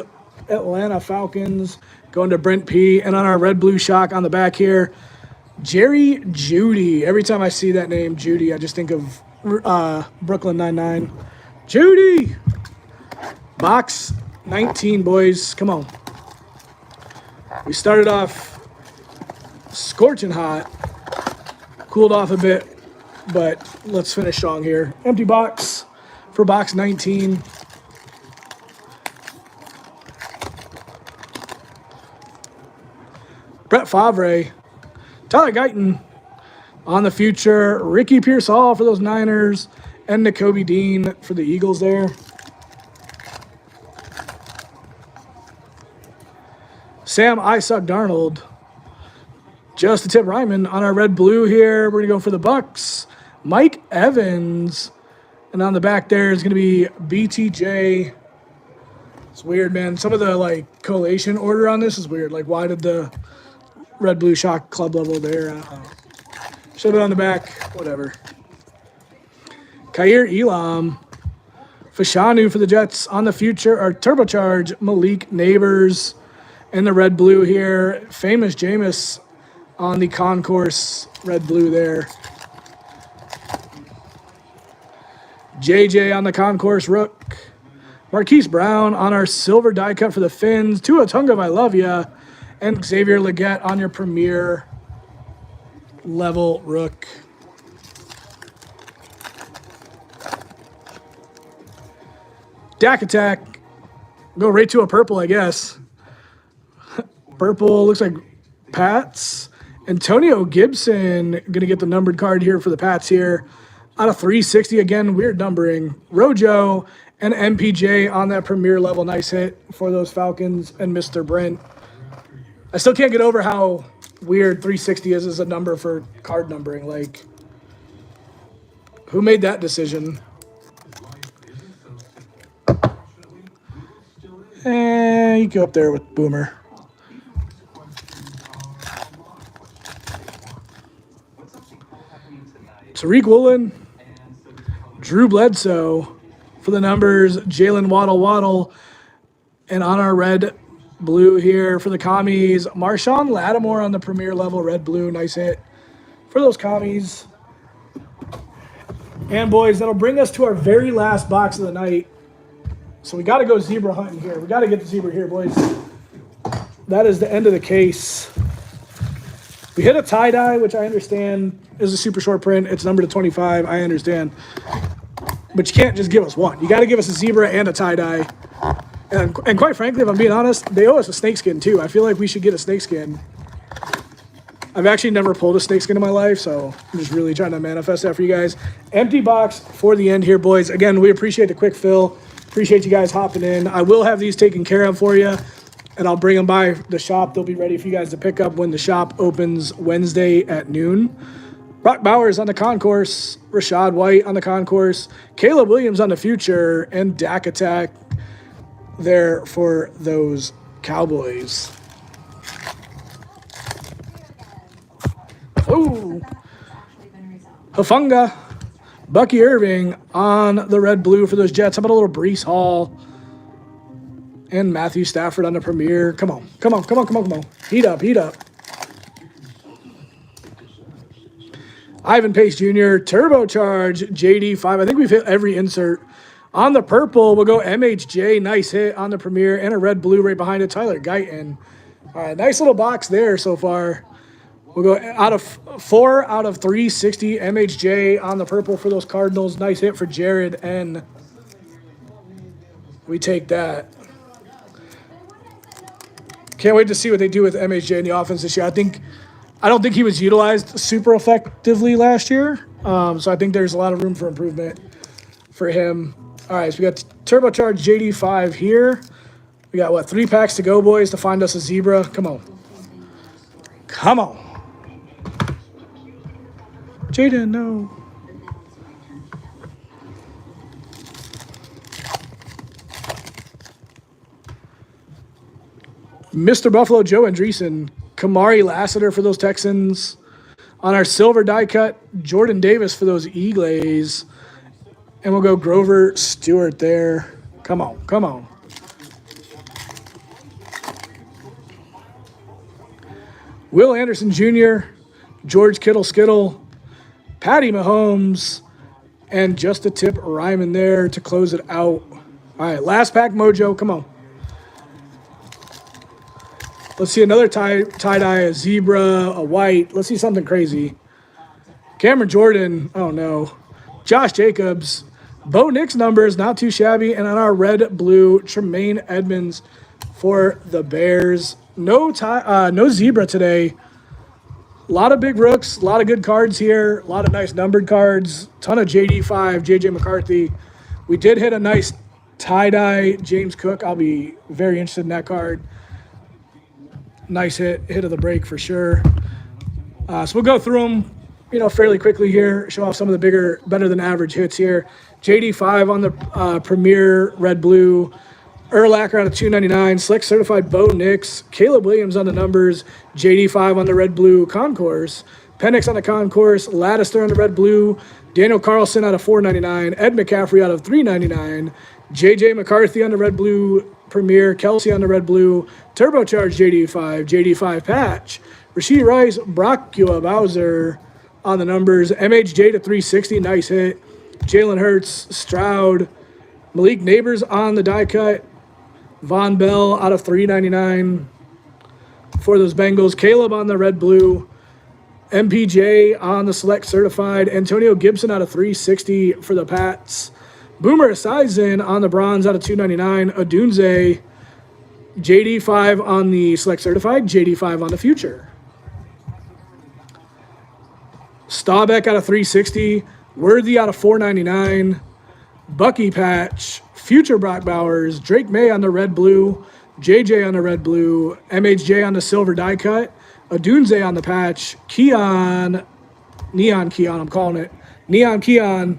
Atlanta Falcons. Going to Brent P. And on our red blue shock on the back here, Jerry Jeudy. Every time I see that name, Jeudy, I just think of Brooklyn Nine-Nine. Jeudy! Box 19, boys. Come on. We started off scorching hot. Cooled off a bit, but let's finish strong here. Empty box for box 19. Brett Favre. Tyler Guyton on the future. Ricky Pearsall for those Niners. And Nakobe Dean for the Eagles there. Sam I Suck Darnold. Just a tip Ryman on our red blue here. We're going to go for the Bucks. Mike Evans. And on the back there is going to be BTJ. It's weird, man. Some of the collation order on this is weird. Like, why did the red blue shock club level there? I don't know. Should have been on the back. Whatever. Khair Elam. Fashanu for the Jets on the future. Or turbocharge Malik Neighbors. And the red blue here. Famous Jameis on the concourse. Red blue there. JJ on the concourse rook. Marquise Brown on our silver die cut for the Finns. Tua Tagovailoa and Xavier Legette on your premier level rook. Dak Attack. Go right to a purple, I guess. Purple looks like Pats. Antonio Gibson going to get the numbered card here for the Pats here. Out of 360 again, weird numbering. Rojo and MPJ on that premier level. Nice hit for those Falcons and Mr. Brent. I still can't get over how weird 360 is as a number for card numbering. Like, who made that decision? You go up there with Boomer. Tariq Woolen, Drew Bledsoe for the numbers, Jalen Waddle, and on our red blue here for the commies, Marshawn Lattimore on the premier level, red blue, nice hit for those commies. And boys, that'll bring us to our very last box of the night. So we got to go zebra hunting here. We got to get the zebra here, boys. That is the end of the case. We hit a tie-dye, which I understand is a super short print. It's numbered to 25. I understand. But you can't just give us one. You got to give us a zebra and a tie-dye. And quite frankly, if I'm being honest, they owe us a snakeskin too. I feel like we should get a snakeskin. I've actually never pulled a snakeskin in my life, so I'm just really trying to manifest that for you guys. Empty box for the end here, boys. Again, we appreciate the quick fill. Appreciate you guys hopping in. I will have these taken care of for you, and I'll bring them by the shop. They'll be ready for you guys to pick up when the shop opens Wednesday at noon. Brock Bowers on the concourse, Rashad White on the concourse, Caleb Williams on the future, and Dak Attack there for those Cowboys. Oh, Hafunga, Bucky Irving on the red blue for those Jets. How about a little Breece Hall and Matthew Stafford on the premier? Come on. Heat up. Ivan Pace Jr., Turbocharge, JD5. I think we've hit every insert On the purple, we'll go MHJ. Nice hit on the Premier. And a red blue right behind it, Tyler Guyton. All right, nice little box there so far. We'll go out of 4 out of 360 MHJ on the purple for those Cardinals. Nice hit for Jared N. We take that. Can't wait to see what they do with MHJ in the offense this year. I don't think he was utilized super effectively last year. So I think there's a lot of room for improvement for him. All right, so we got turbocharged JD5 here. We got, what, 3 packs to go, boys, to find us a zebra. Come on. Come on. Jaden, no. Mr. Buffalo, Joe Andreessen. Kamari Lassiter for those Texans. On our silver die cut, Jordan Davis for those Eagles. And we'll go Grover Stewart there. Come on, come on. Will Anderson Jr., George Kittle Skittle, Patty Mahomes, and just a tip Ryman there to close it out. All right, last pack mojo, come on. Let's see another tie-dye, a zebra, a white. Let's see something crazy. Cameron Jordan, oh no. Josh Jacobs. Bo Nix numbers, not too shabby. And on our red-blue, Tremaine Edmonds for the Bears. No zebra today. A lot of big rooks, a lot of good cards here. A lot of nice numbered cards. Ton of JD5, JJ McCarthy. We did hit a nice tie-dye James Cook. I'll be very interested in that card. Nice hit of the break for sure. So we'll go through them, fairly quickly here. Show off some of the bigger, better than average hits here. JD5 on the Premier Red Blue. Urlacher out of 299. Slick certified Bo Nix. Caleb Williams on the numbers. JD5 on the Red Blue Concourse. Penix on the Concourse. Lattister on the Red Blue. Daniel Carlson out of 499. Ed McCaffrey out of 399. JJ McCarthy on the Red Blue Premier. Kelsey on the Red Blue. Turbocharged JD5. JD5 patch. Rashee Rice. Brockua Bowser on the numbers. MHJ to 360. Nice hit. Jalen Hurts. Stroud. Malik Neighbors on the die cut. Von Bell out of 399 for those Bengals. Caleb on the Red Blue. MPJ on the Select Certified. Antonio Gibson out of 360 for the Pats. Boomer Esiason on the Bronze out of 299. Odunze. JD5 on the Select Certified. JD5 on the Future. Staubach out of 360. Worthy out of 499. Bucky Patch. Future Brock Bowers. Drake May on the Red Blue. JJ on the Red Blue. MHJ on the Silver Die Cut. Odunze on the patch. Neon Keon, I'm calling it. Neon Keon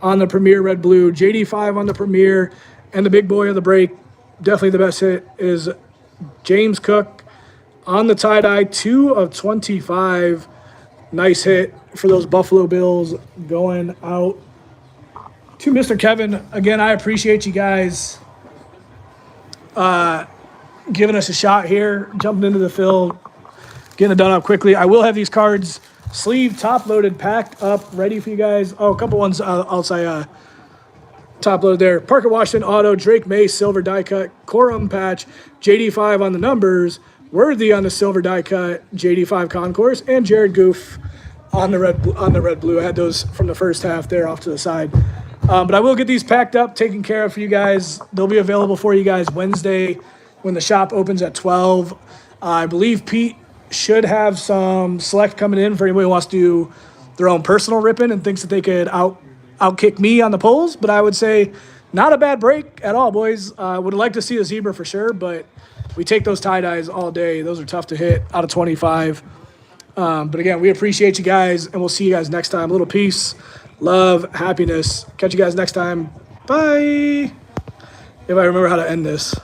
on the Premier Red Blue. JD5 on the Premier. And the big boy of the break, definitely the best hit, is James Cook on the tie-dye. 2 of 25. Nice hit for those Buffalo Bills going out to Mr. Kevin. Again, I appreciate you guys giving us a shot here, jumping into the field, getting it done up quickly. I will have these cards sleeved, top-loaded, packed up, ready for you guys. Oh, a couple ones I'll say top-loaded there. Parker Washington Auto, Drake May Silver Die Cut, Corum Patch, JD5 on the numbers, Worthy on the Silver Die Cut, JD5 Concourse, and Jared Goof on the red blue. I had those from the first half there off to the side. But I will get these packed up, taken care of for you guys. They'll be available for you guys Wednesday when the shop opens at 12. I believe Pete should have some select coming in for anybody who wants to do their own personal ripping and thinks that they could outkick me on the polls. But I would say not a bad break at all, boys. Would like to see a zebra for sure, but we take those tie-dyes all day. Those are tough to hit out of 25. But again, we appreciate you guys, and we'll see you guys next time. A little peace, love, happiness. Catch you guys next time. Bye. If I remember how to end this.